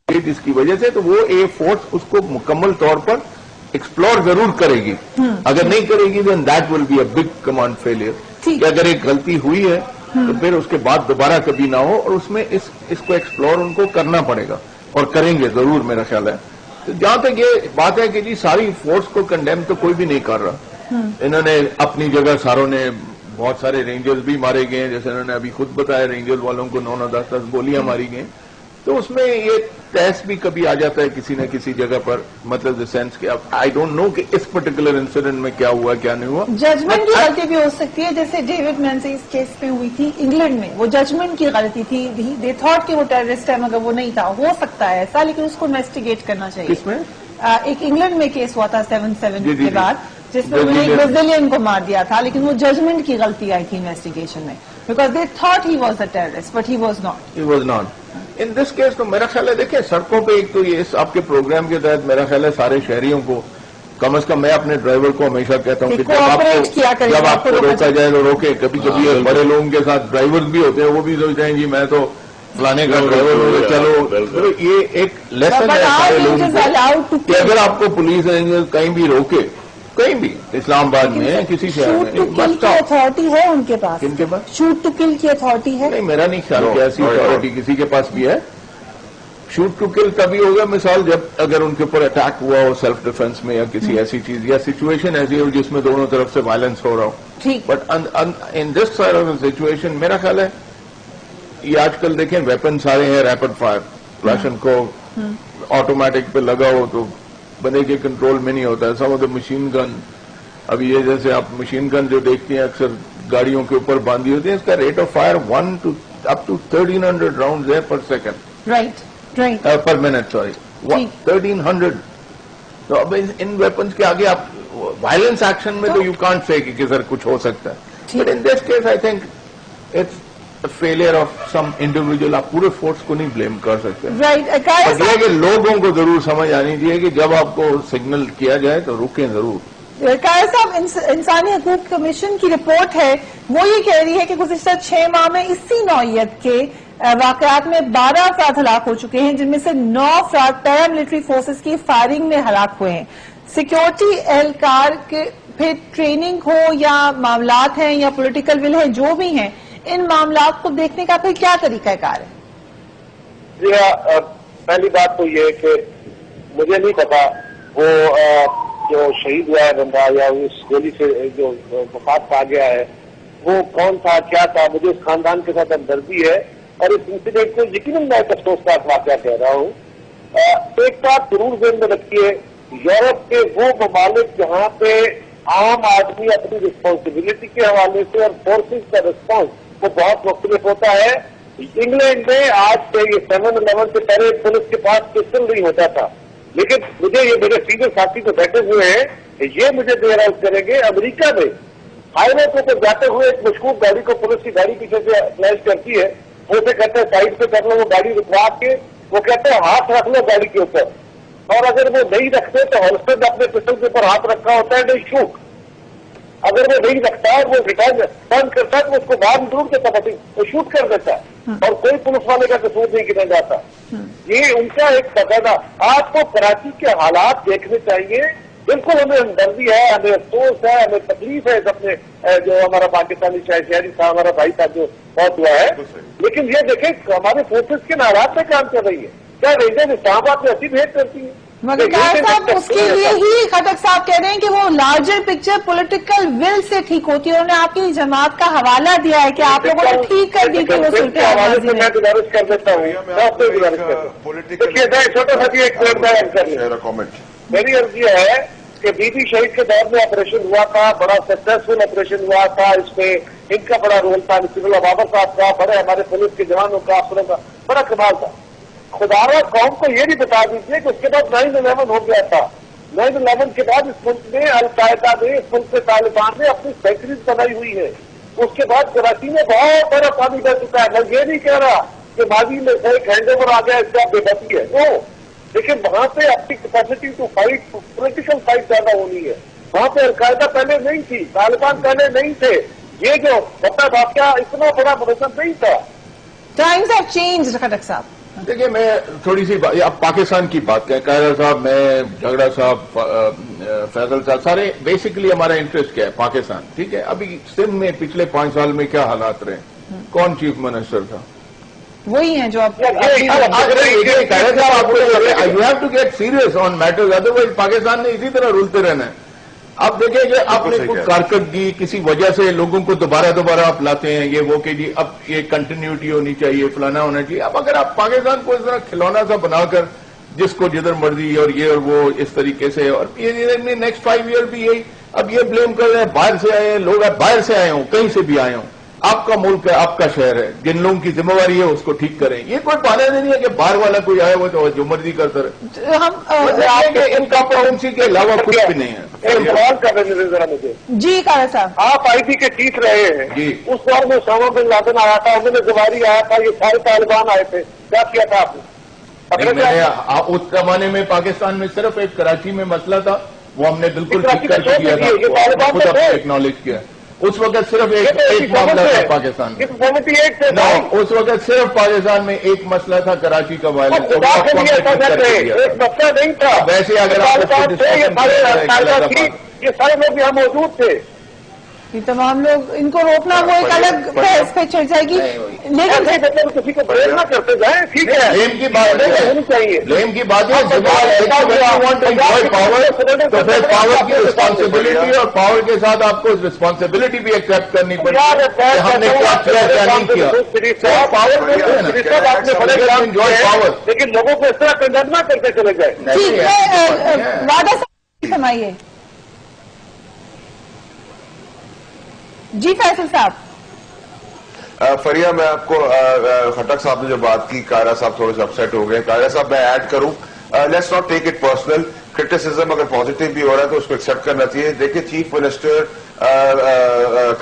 Speaker 3: جس کی وجہ سے, تو وہ اے فورس اس کو مکمل طور پر ایکسپلور ضرور کرے گی. اگر نہیں کرے گی then that will be a big command failure. کہ اگر ایک غلطی ہوئی ہے تو پھر اس کے بعد دوبارہ کبھی نہ ہو, اور اس میں اس کو ایکسپلور ان کو کرنا پڑے گا اور کریں گے ضرور میرا خیال ہے. تو جہاں تک یہ بات ہے کہ جی ساری فورس کو کنڈیم تو کوئی بھی نہیں کر رہا. انہوں نے اپنی جگہ ساروں نے بہت سارے رینجرز بھی مارے گئے ہیں, جیسے انہوں نے ابھی خود بتایا رینجرز والوں کو 9-10 گولیاں ماری گئیں. تو اس میں یہ ٹیسٹ بھی کبھی آ جاتا ہے کسی نہ کسی جگہ پر, مطلب سینس کہ آئی ڈونٹ نو کہ اس پرٹیکولر انسیڈنٹ میں کیا ہوا کیا نہیں ہوا.
Speaker 1: ججمنٹ کی غلطی بھی ہو سکتی ہے, جیسے ڈیوڈ مینسی اس کیس میں ہوئی تھی انگلینڈ میں, وہ ججمنٹ کی غلطی تھی. دے تھاٹ کہ وہ ٹیررسٹ ہے مگر وہ نہیں تھا. ہو سکتا ہے ایسا, لیکن اس کو انویسٹیگیٹ کرنا چاہیے.
Speaker 3: کس میں
Speaker 1: ایک انگلینڈ میں کیس ہوا تھا 7/7 کے بعد, جس میں انہوں نے ایک برازیلین کو مار دیا تھا, لیکن وہ ججمنٹ کی غلطی آئی تھی انویسٹیگیشن میں, because they thought he was a terrorist but he was not.
Speaker 3: In this case تو میرا خیال ہے دیکھیں سڑکوں پہ ایک تو یہ اس آپ کے پروگرام کے تحت میرا خیال ہے سارے شہریوں کو کم از کم, میں اپنے ڈرائیور کو ہمیشہ کہتا ہوں کہ جب آپ کو روکا جائے تو روکے. کبھی کبھی بڑے لوگوں کے ساتھ ڈرائیور بھی ہوتے ہیں, وہ بھی سوچتے ہیں جی میں تو فلانے کا ڈرائیور ہوں, چلو یہ ایک لیسن ہے سارے لوگوں کہ اگر آپ کو پولیس کہیں بھی روکے, کہیں بھی اسلام آباد میں کسی شہر میں,
Speaker 1: شوٹ ٹو کل کی اتھارٹی ہے ان کے پاس.
Speaker 3: کن کے پاس
Speaker 1: شوٹ ٹو کل کی اتھارٹی ہے؟
Speaker 3: نہیں میرا نہیں خیال کہ ایسی اتھارٹی کسی کے پاس بھی ہے. شوٹ ٹو کل تبھی ہوگا مثال جب اگر ان کے اوپر اٹیک ہوا ہو سیلف ڈیفenس میں یا کسی ایسی چیز یا سچویشن ایسی ہو جس میں دونوں طرف سے وائلنس ہو رہا ہو. But in this side of situation میرا خیال ہے یہ آج کل دیکھیں ویپن سارے ہیں ریپڈ فائر, کلاشن کو آٹومیٹک پہ لگا ہو تو بندے کے کنٹرول میں نہیں ہوتا ہے. سم آف دا مشین گن, اب یہ جیسے آپ مشین گن جو دیکھتے ہیں اکثر گاڑیوں کے اوپر باندھی ہوتی ہے, اس کا rate of fire 1 up to 1300 round ہے per second, per minute, sorry 1300. تو اب ان ویپنس کے آگے آپ وائلنس ایکشن میں تو یو کانٹ سے کہ سر کچھ ہو سکتا ہے. But in this case I think it's failure of some individual. آپ پورے فورس کو نہیں بلیم کر سکتے. یہ کہ لوگوں کو ضرور سمجھ آنی چاہیے کہ جب آپ کو سگنل کیا جائے تو رکیں ضرور.
Speaker 1: قائد صاحب, انسانی حقوق کمیشن کی رپورٹ ہے وہ یہ کہہ رہی ہے کہ گزشتہ 6 ماہ میں اسی نوعیت کے واقعات میں 12 افراد ہلاک ہو چکے ہیں, جن میں سے 9 افراد پیراملٹری فورسز کی فائرنگ میں ہلاک ہوئے ہیں. سیکیورٹی اہلکار کے پھر ٹریننگ ہو یا معاملات ہیں یا پولیٹیکل ول ہیں جو بھی ہیں, ان معاملات کو دیکھنے کا پھر کیا طریقہ کار ہے؟
Speaker 4: جی ہاں, پہلی بات تو یہ کہ مجھے نہیں پتا وہ जो शहीद हुआ है बंदा या उस गोली से जो वफात पा गया है वो कौन था, क्या था, मुझे उस खानदान के साथ हमदर्दी है और इस इंसिडेंट को यकीनन मैं एक अफसोसनाक वाक़या कह रहा हूँ। एक बात जरूर ध्यान में रखिए, यूरोप के वो ममालिक जहाँ पे आम आदमी अपनी रिस्पॉन्सिबिलिटी के हवाले से और फोर्सेज का रिस्पॉन्स वो बहुत मुख्तलिफ होता है। इंग्लैंड में आज से ये 7/11 से पहले पुलिस के पास पिस्टल नहीं होता था, लेकिन मुझे ये मेरे सीनियर साथी जो बैठे हुए हैं ये मुझे रियलाइज करेंगे, अमेरिका में हाईवे पे जाते हुए एक मशहूर गाड़ी को पुलिस की गाड़ी पीछे से फ्लैश करती है, वो से कहते हैं साइड पे कर लो, वो गाड़ी रुकवा के वो कहते हैं हाथ रख लो गाड़ी के ऊपर, और अगर वो नहीं रखते तो हॉलस्टर अपने पिस्टल के ऊपर हाथ रखा होता है, नहीं शूट। अगर वो नहीं रखता है, वो रिटर्न बंद करता है तो उसको बाहर जरूर देता है, वो शूट कर देता है और कोई पुलिस वाले का कसूर नहीं गिना जाता। ये उनका एक तकादा। आपको कराची के हालात देखने चाहिए। बिल्कुल हमें हमदर्दी है, हमें अफसोस है, हमें तकलीफ है अपने जो हमारा पाकिस्तानी शहरी था, हमारा भाई था जो बहुत हुआ है, लेकिन ये देखें हमारे फोर्सेस किन हालात में काम कर रही है। क्या रेंजर इस्लामाबाद में ऐसी भेंट करती है?
Speaker 1: मगर साहब उसके लिए ही खटक साहब कह रहे हैं कि वो larger picture political will say ठीक होती है। उन्होंने आपकी जमात का हवाला दिया है कि आप लोगों ने ठीक कर दी थी वो सुलते
Speaker 4: हवाले से मैं गुजारिश कर देता हूँ, छोटा सा एक कॉमेंट। मेरी अर्जी है कि बीबी शहीद के दौर में ऑपरेशन हुआ था, बड़ा सक्सेसफुल ऑपरेशन हुआ था, इसमें इनका बड़ा रोल था, नसीरुल्लाह बाबर साहब का, बड़े हमारे पुलिस के जवानों का, अफसरों का बड़ा कमाल था। खुदारा कौम को ये भी बता दीजिए कि उसके बाद 9/11 हो गया था। 9/11 के बाद इस मुल्क में अलकायदा ने, इस मुल्क में तालिबान ने अपनी फैक्ट्रीज बनाई हुई है। उसके बाद कराची में बहुत बड़ा पानी बह चुका है। मैं ये नहीं कह रहा कि माजी में एक हैंडओवर आ गया, इसका बेबसी है, वो लेकिन वहां पे अपनी capacity to fight, political fight ज्यादा होनी है। वहां पे अलकायदा पहले नहीं थी, तालिबान पहले नहीं थे, ये जो बता वाकया इतना बड़ा मुनज़्ज़म नहीं था।
Speaker 1: टाइम्स हैव चेंज्ड खटक साहब।
Speaker 3: देखिए, मैं थोड़ी सी आप पाकिस्तान की बात करें, कायरा साहब, मैं, झगड़ा साहब, फैजल साहब, सारे बेसिकली हमारा इंटरेस्ट क्या है? पाकिस्तान। ठीक है, अभी सिंध में पिछले 5 साल में क्या हालात रहे? कौन चीफ मिनिस्टर था?
Speaker 1: वही है जो आप
Speaker 3: you have to get serious on matters, otherwise Pakistan ने इसी तरह रुलते रहना है। अब देखिए कि आपने कुछ कारकर्दगी किसी वजह से लोगों को दोबारा आप लाते हैं, ये वो कि जी अब ये कंटिन्यूटी होनी चाहिए, फलाना होना चाहिए। अब अगर आप पाकिस्तान को इस तरह खिलौना सा बनाकर जिसको जिधर मर्जी और ये और वो इस तरीके से, और ये नेक्स्ट 5 ईयर भी यही, अब ये ब्लेम कर रहे हैं बाहर से आए लोग, बाहर से आए हों, कहीं से भी आए हों, आपका मुल्क है, आपका शहर है, जिन लोगों की जिम्मेवारी है उसको ठीक करें। ये कोई बहाना नहीं है कि बाहर वाला कोई आया हुआ तो जो मर्जी करता रहे।
Speaker 1: हम
Speaker 3: इनकॉम्पिटेंसी के अलावा कुछ भी नहीं है।
Speaker 4: सवाल कर रहे थे जरा मुझे।
Speaker 1: जी कारा साहब,
Speaker 4: आप आईबी के चीफ रहे हैं
Speaker 3: जी,
Speaker 4: उस दौर में उसामा बिन लादेन आया था, उन्होंने जवारी आया था, ये सारे तालिबान आए थे, क्या किया था आपने?
Speaker 3: उस जमाने में पाकिस्तान में सिर्फ एक कराची में मसला था, वो हमने बिल्कुल ठीक करके किया था, खुद एक्नॉलेज किया। उस वक्त सिर्फ एक मामला था पाकिस्तान में, उस वक्त सिर्फ पाकिस्तान में एक मसला था कराची का वायलेंस,
Speaker 4: एक मसला नहीं था।
Speaker 3: वैसे अगर
Speaker 4: ये सारे लोग यहाँ मौजूद थे,
Speaker 1: ये तमाम लोग, इनको रोकना वो एक अलग बहस पे चल जाएगी, लेकिन
Speaker 4: किसी को प्रेरणा करते जाए, ठीक है,
Speaker 3: ब्लेम की बात होनी चाहिए, ब्लेम की बात है। पावर की रिस्पॉन्सिबिलिटी और पावर के साथ आपको रिस्पॉन्सिबिलिटी भी एक्सेप्ट करनी पड़ेगी, हमने क्या किया क्या नहीं किया। पावर
Speaker 4: लेकिन लोगों को इस तरह कंडम ना करके चले जाए।
Speaker 1: ठीक है, वादा साहब फरमाइए। जी फैसल साहब।
Speaker 6: फरिया, मैं आपको खटक साहब ने जो बात की, कायरा साहब थोड़े से अपसेट हो गए। कायरा साहब, मैं ऐड करूं, let's not take it personal. Criticism अगर पॉजिटिव भी हो रहा है तो उसको एक्सेप्ट करना चाहिए। देखिए, चीफ मिनिस्टर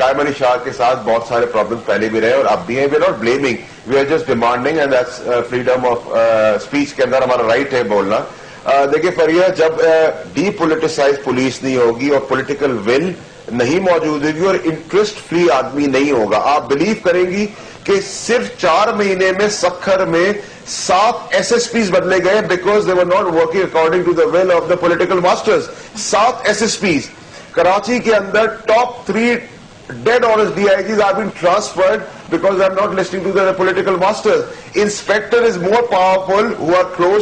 Speaker 6: कायम अली शाह के साथ बहुत सारे प्रॉब्लम पहले भी रहे और अब भी हैं। We are not blaming, we are just demanding, and that's freedom of speech के अंदर हमारा राइट है बोलना। देखिए फरिया, जब डीपोलिटिसाइज पुलिस नहीं होगी और पॉलिटिकल विल नहीं मौजूद होगी और इंटरेस्ट फ्री आदमी नहीं होगा, आप बिलीव करेंगी कि सिर्फ 4 महीने में सखर में 7 SSPs बदले गए because they were not working according to the will of the political masters. 7 SSPs Karachi के अंदर top 3 dead honest DIGs are being transferred because they are not listening to the political masters. Inspector is more powerful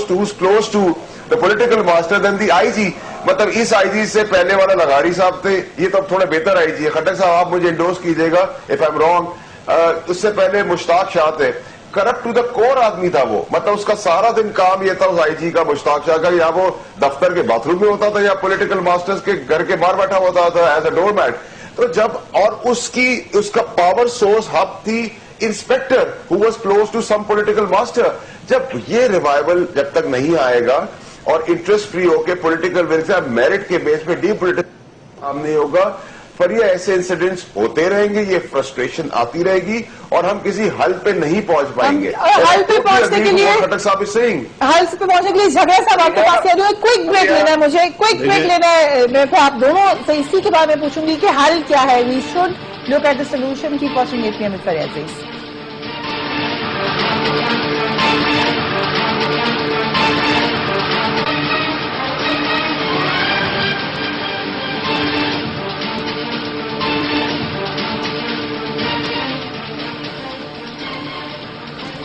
Speaker 6: who's close to the political master than the IG. مطلب اس آئی جی سے پہلے والا لغاری صاحب تھے, یہ تو اب تھوڑے بہتر آئی جی ہے. خٹک صاحب آپ مجھے انڈورس کیجیے گا اف آئی ایم رانگ. اس سے پہلے مشتاق شاہ تھے, کرپٹ ٹو دا کور آدمی تھا وہ. مطلب اس کا سارا دن کام یہ تھا اس آئی جی کا, مشتاق شاہ کا, یا وہ دفتر کے باتھ روم میں ہوتا تھا یا پولیٹیکل ماسٹرز کے گھر کے باہر بیٹھا ہوتا تھا ایز اے ڈور میٹ. تو جب اور اس کا پاور سورس ہب تھی inspector who was close to some political master. جب یہ ریوائول جب تک نہیں آئے گا اور انٹرسٹ فری ہو کے پولیٹیکل ول سے میرٹ کے بیس پہ ڈی پولیٹیکل کام نہیں ہوگا, پھر یہ ایسے انسیڈنٹس ہوتے رہیں گے, یہ فرسٹریشن آتی رہے گی اور ہم کسی حل پہ نہیں پہنچ پائیں گے.
Speaker 1: حل پہ پہنچنے کے لیے
Speaker 6: خٹک صاحب
Speaker 1: حل پہ پہنچنے کے لیے جھگڑا صاحب آپ کے پاس ہے, کوئک بریک لینا ہے مجھے, کوئک بریک لینا ہے. میں پھر آپ دونوں سے اسی کے بارے میں پوچھوں گی کہ حل کیا ہے. We should look at the solution. Keep watching APM with Faria Aziz.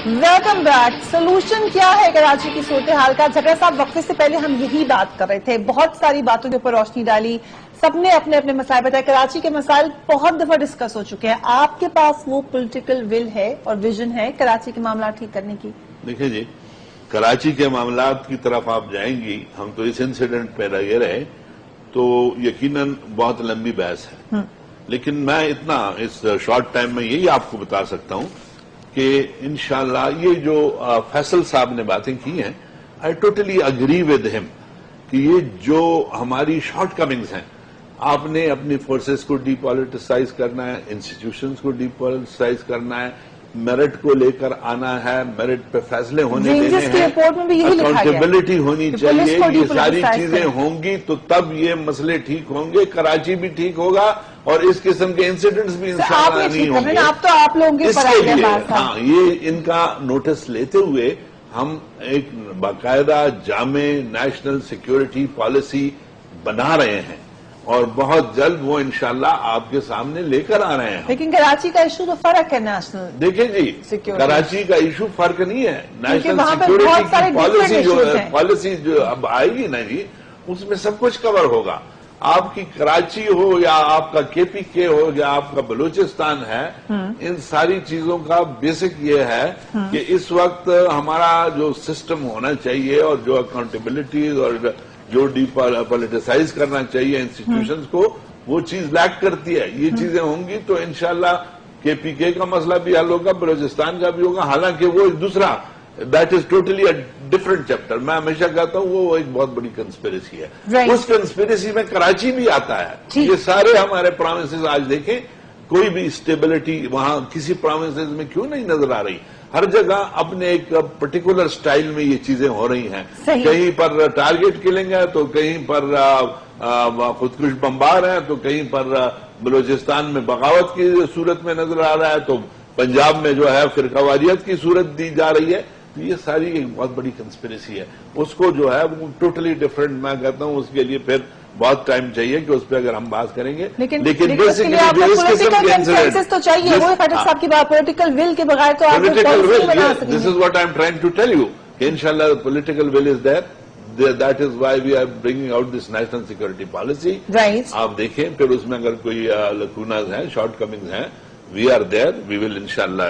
Speaker 1: Welcome back. Solution کیا ہے کراچی کی صورتحال کا؟ جھگڑا صاحب وقفے سے پہلے ہم یہی بات کر رہے تھے, بہت ساری باتوں کے اوپر روشنی ڈالی, سب نے اپنے اپنے مسائل بتائے. کراچی کے مسائل بہت دفعہ ڈسکس ہو چکے ہیں. آپ کے پاس وہ پولیٹیکل ول ہے اور ویژن ہے کراچی کے معاملات ٹھیک کرنے کی؟
Speaker 5: دیکھیں جی, کراچی کے معاملات کی طرف آپ جائیں گی, ہم تو اس انسیڈنٹ پہ لگے رہے تو یقیناً بہت لمبی بحث ہے, لیکن میں اتنا اس شارٹ ٹائم میں یہی آپ کو بتا سکتا ہوں کہ انشاءاللہ یہ جو فیصل صاحب نے باتیں کی ہیں, آئی ٹوٹلی اگری ود ہم کہ یہ جو ہماری شارٹ کمنگز ہیں, آپ نے اپنی فورسز کو ڈی پالیٹیسائز کرنا ہے, انسٹیٹیوشنز کو ڈی پالیٹیسائز کرنا ہے, میرٹ کو لے کر آنا ہے, میرٹ پہ فیصلے ہونے دینے ہیں, اکاؤنٹیبلٹی ہونی چاہیے. یہ ساری چیزیں ہوں گی تو تب یہ مسئلے ٹھیک ہوں گے, کراچی بھی ٹھیک ہوگا اور اس قسم کے انسیڈنٹس بھی انشاءاللہ نہیں ہوں گے. اس کے لیے ہاں یہ ان کا نوٹس لیتے ہوئے ہم ایک باقاعدہ جامع نیشنل سیکیورٹی پالیسی بنا رہے ہیں اور بہت جلد وہ انشاءاللہ آپ کے سامنے لے کر آ رہے ہیں.
Speaker 1: لیکن کراچی کا ایشو تو فرق ہے نیشنل.
Speaker 5: دیکھیں جی, کراچی کا ایشو فرق نہیں ہے. نیشنل سیکیورٹی کی پالیسی جو اب آئے گی نا جی, اس میں سب کچھ کور ہوگا. آپ کی کراچی ہو یا آپ کا KPK ہو یا آپ کا بلوچستان ہے, ان ساری چیزوں کا بیسک یہ ہے کہ اس وقت ہمارا جو سسٹم ہونا چاہیے اور جو اکاؤنٹیبلٹیز اور جو ڈی پالیٹیسائز کرنا چاہیے انسٹیٹیوشنز کو, وہ چیز لیک کرتی ہے. یہ چیزیں ہوں گی تو انشاءاللہ KPK کا مسئلہ بھی حل ہوگا, بلوچستان کا بھی ہوگا. حالانکہ وہ دوسرا that is totally a different chapter. میں ہمیشہ کہتا ہوں وہ ایک بہت بڑی کنسپیریسی ہے. اس کنسپیریسی میں کراچی بھی آتا ہے. یہ سارے ہمارے پروونسز آج دیکھیں, کوئی بھی اسٹیبلٹی وہاں کسی پروونسز میں کیوں نہیں نظر آ رہی. ہر جگہ اپنے ایک پرٹیکولر سٹائل میں یہ چیزیں ہو رہی ہیں. کہیں پر ٹارگٹ کلنگ ہے تو کہیں پر خودکش بمبار ہے تو کہیں پر بلوچستان میں بغاوت کی صورت میں نظر آ رہا ہے تو پنجاب میں جو ہے فرقہ واریت کی صورت دی جا رہی ہے. تو یہ ساری ایک بہت بڑی کنسپیریسی ہے. اس کو جو ہے وہ ٹوٹلی ڈفرنٹ میں کہتا ہوں, اس کے لیے پھر بہت ٹائم چاہیے کہ اس پہ اگر ہم بات کریں گے. لیکن بیسکلی جو اس قسم کے انسیڈنٹ
Speaker 1: تو چاہیے, وہ خٹک صاحب کی بات پولیٹیکل ول کے بغیر تو آپ
Speaker 5: political will, this is what I am trying to tell you کہ انشاءاللہ political will is there. That is why we are bringing out this national security policy.
Speaker 1: Right.
Speaker 5: آپ دیکھیں پھر اس میں اگر کوئی لکوناز ہیں, شارٹ کمنگز ہیں, we are there. We will inshallah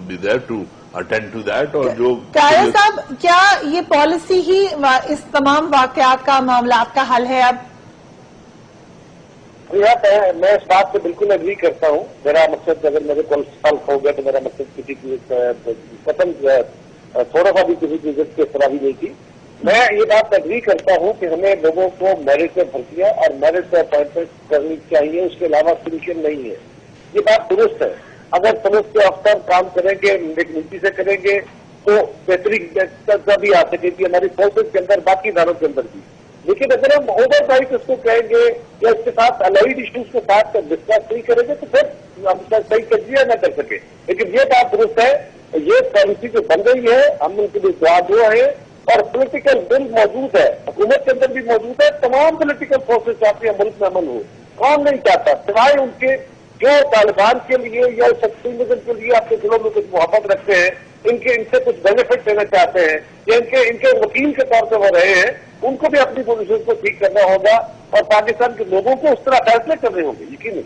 Speaker 5: be there to attend to that. اور جو
Speaker 1: طاہر صاحب, کیا یہ پالیسی ہی اس تمام واقعات کا, معاملات کا حل ہے اب؟
Speaker 4: میں اس بات سے بالکل اگری کرتا ہوں. میرا مقصد اگر میرے کو سالف ہو گیا تو میرا مقصد کسی کی قسم تھوڑا سا بھی کسی کی عزت کی خرابی نہیں تھی. میں یہ بات اگری کرتا ہوں کہ ہمیں لوگوں کو میرٹ پہ بھرتیاں اور میرٹ پہ اپوائنٹمنٹ کرنی چاہیے, اس کے علاوہ سولوشن نہیں ہے. یہ بات درست ہے. اگر پولیس کے افسر کام کریں گے, نیکی سے کریں گے تو بہتری بھی آ سکے گی ہماری فورسز کے اندر, باقی اداروں کے اندر بھی. لیکن اگر ہم اوور نائٹ اس کو کہیں گے یا اس کے ساتھ الائڈ ایشوز کے ساتھ ڈسکس نہیں کریں گے تو پھر ہم صحیح تجزیہ نہ کر سکے. لیکن یہ بات درست ہے, یہ پالیسی جو بن گئی ہے ہم ان کے لیے دعا دعا ہے اور پولیٹیکل ول موجود ہے, حکومت کے اندر بھی موجود ہے. تمام پولیٹیکل فورسز چاہتے ہیں ملک میں امن ہو. کون نہیں چاہتا سوائے ان کے جو तालिबान के लिए या एक्सट्रीमिज्म के लिए आपके दिलों में कुछ मोहब्बत रखते हैं, इनसे कुछ बेनिफिट लेना चाहते हैं या इनके वकील के तौर पर वो रहे हैं, उनको भी अपनी पोजीशन को ठीक करना होगा और पाकिस्तान के लोगों को उस तरह फैसले करने होंगे, यकीन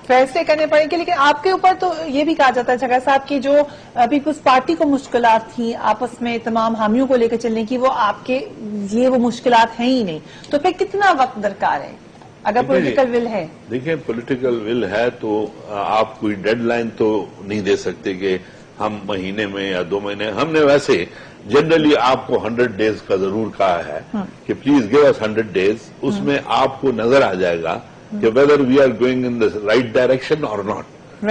Speaker 1: फैसले करने पड़ेंगे। लेकिन आपके ऊपर तो ये भी कहा जाता है झगड़ा साहब की जो पीपुल्स पार्टी को मुश्किलात थी आपस में तमाम हामियों को लेकर चलने की, वो आपके लिए वो मुश्किलात हैं ही नहीं, तो फिर कितना वक्त दरकार है अगर पॉलिटिकल विल है?
Speaker 5: देखिए, पॉलिटिकल विल है तो आप कोई डेडलाइन तो नहीं दे सकते कि हम महीने में या 2 महीने, हमने वैसे जनरली आपको 100 डेज का जरूर कहा है कि प्लीज गिव अस 100 डेज, उसमें आपको नजर आ जाएगा कि whether we are going in the right direction और नॉट।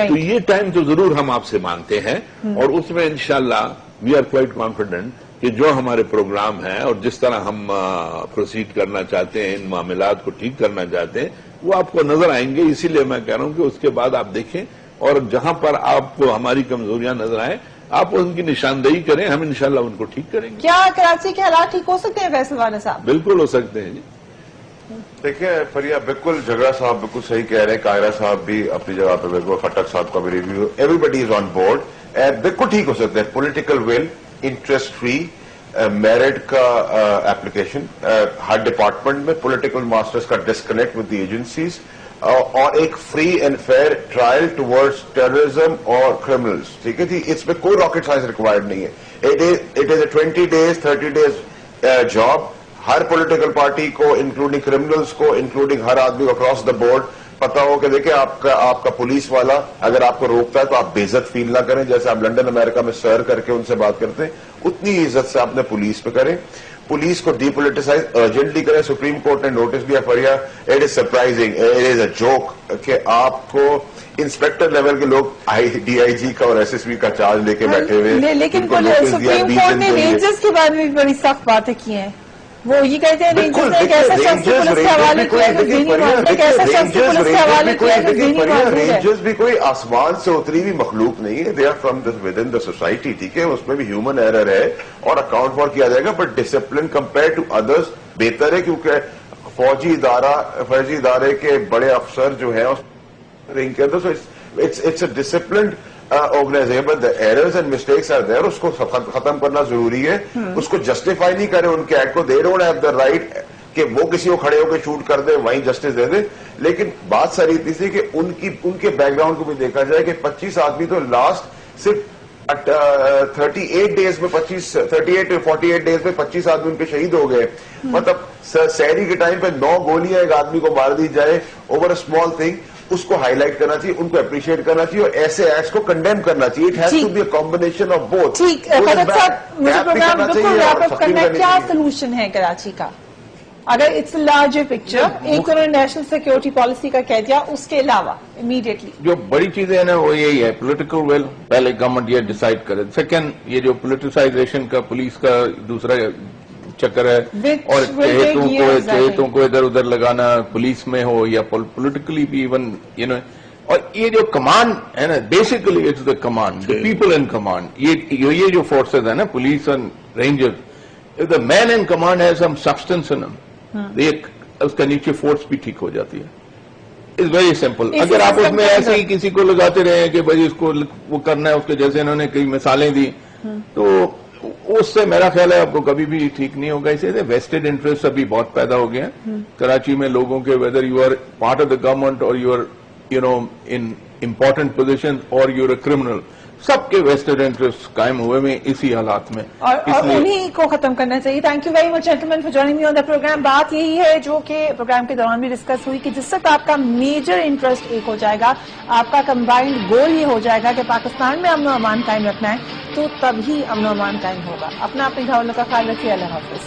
Speaker 5: तो ये टाइम तो जरूर हम आपसे मांगते हैं और उसमें इंशाल्लाह वी आर क्वाइट कॉन्फिडेंट कि जो हमारे प्रोग्राम है और जिस तरह हम प्रोसीड करना चाहते हैं, इन मामलात को ठीक करना चाहते हैं, वो आपको नजर आएंगे। इसीलिए मैं कह रहा हूं कि उसके बाद आप देखें और जहां पर आपको हमारी कमजोरियां नजर आए आप उनकी निशानदेही करें, हम इंशाल्लाह उनको ठीक करेंगे।
Speaker 1: क्या कराची के हालात ठीक हो सकते हैं फैसल वाला साहब?
Speaker 5: बिल्कुल हो सकते हैं जी।
Speaker 6: देखिए फरिया, बिल्कुल झगड़ा साहब बिल्कुल सही कह रहे हैं, कायरा साहब भी अपनी जगह पे बिल्कुल, खट्टक साहब का भी review, everybody is on board, बिल्कुल ठीक हो सकते हैं। Political will, interest free, merit का एप्लीकेशन, हर डिपार्टमेंट में पॉलिटिकल मास्टर्स का डिस्कनेक्ट विद द एजेंसीज और एक free and fair trial towards terrorism और क्रिमिनल्स, ठीक है जी। इसमें कोई रॉकेट साइंस रिक्वायर्ड नहीं है। It is a 20 days 30 days job. Her political party को, इंक्लूडिंग क्रिमिनल्स को, इंक्लूडिंग हर आदमी को अक्रॉस द बोर्ड पता हो कि देखिए आपका पुलिस वाला अगर आपको रोकता है तो आप बेइज्जत फील ना करें, जैसे आप लंदन अमेरिका में सर करके उनसे बात करते हैं, उतनी इज्जत से आपने पुलिस पे करें। पुलिस को डीपोलिटिसाइज अर्जेंटली करें। सुप्रीम कोर्ट ने नोटिस दिया Fareeha, it is surprising, it is a joke कि आपको इंस्पेक्टर लेवल के लोग डीआईजी का और एसएसपी का चार्ज लेके बैठे हुए,
Speaker 1: लेकिन सुप्रीम कोर्ट ने रेंजर्स के बारे में भी बड़ी सख्त बातें की हैं। वो ये कहते हैं रेंजर्स ने एक ऐसा शख्स पुलिस के हवाले किया,
Speaker 6: रेंजर्स भी कोई आसमान से उतरी हुई मखलूक नहीं है, they are from within the society, ठीक है। उसमें भी ह्यूमन एरर है और अकाउंट फॉर किया जाएगा, but discipline compare to others बेहतर है, क्योंकि फौजी इदारे के बड़े अफसर जो है उस रेंज के अंदर, so it's a disciplined organization, but the errors and mistakes are there, उसको खत्म करना जरूरी है। उसको जस्टिफाई नहीं करें उनके एक्ट को, they don't have the right कि वो किसी को खड़े होकर शूट कर दे, वहीं जस्टिस दे दे। लेकिन बात सारी इतनी सी कि उनके बैकग्राउंड को भी देखा जाए कि 25 आदमी तो लास्ट सिर्फ 38 डेज में 48 डेज में 25 आदमी उनके शहीद हो गए। मतलब शहरी के टाइम पे 9 गोलियां एक आदमी को मार दी जाए ओवर अ स्मॉल थिंग, उसको हाईलाइट करना चाहिए, उनको अप्रिशिएट करना चाहिए और ऐसे एक्ट्स को कंडेम करना चाहिए। It has to be a combination of both.
Speaker 1: ठीक, खट्टक साहब मुझे प्रोग्राम बिल्कुल रैप अप करना है। क्या सोल्यूशन है कराची का, अगर इट्स लार्जर पिक्चर? एक तो नेशनल सिक्योरिटी पॉलिसी का कह दिया, उसके अलावा इमीडिएटली
Speaker 3: जो बड़ी चीजें हैं ना वो यही है, पॉलिटिकल विल, पहले गवर्नमेंट ये डिसाइड करे। सेकंड, ये जो पोलिटिसाइजेशन का पुलिस का दूसरा चक्कर है और चहेतों को इधर उधर लगाना, पुलिस में हो या पॉलिटिकली भी इवन और ये जो कमांड है ना, basically it's the command, the people in command. ये जो फोर्सेज है ना, police and rangers, if the man in command है सम सब्सटेंस इन उसका नीचे फोर्स भी ठीक हो जाती है। It's very simple. अगर आप उसमें ऐसे ही किसी को लगाते रहे कि भाई इसको वो करना है, उसके जैसे इन्होंने कई मिसालें दी, तो उससे मेरा ख्याल है आपको कभी भी ठीक नहीं होगा। इसे वेस्टेड इंटरेस्ट अभी बहुत पैदा हो गए हैं कराची में लोगों के, whether you are part of the government और you are in important position और यू आर अ क्रिमिनल, सबके वेस्टेड इंटरेस्ट कायम हुए में इसी हालात में,
Speaker 1: और उन्हीं को खत्म करना चाहिए। Thank you very much gentleman for joining me on the program. बात यही है जो कि प्रोग्राम के दौरान भी डिस्कस हुई कि जिस वक्त आपका मेजर इंटरेस्ट एक हो जाएगा, आपका कंबाइंड गोल ये हो जाएगा कि पाकिस्तान में अमन और अमान कायम रखना है, तो तभी अमन और अमान कायम होगा। अपने घर वालों का ख्याल रखिए। अल्लाह हाफिज।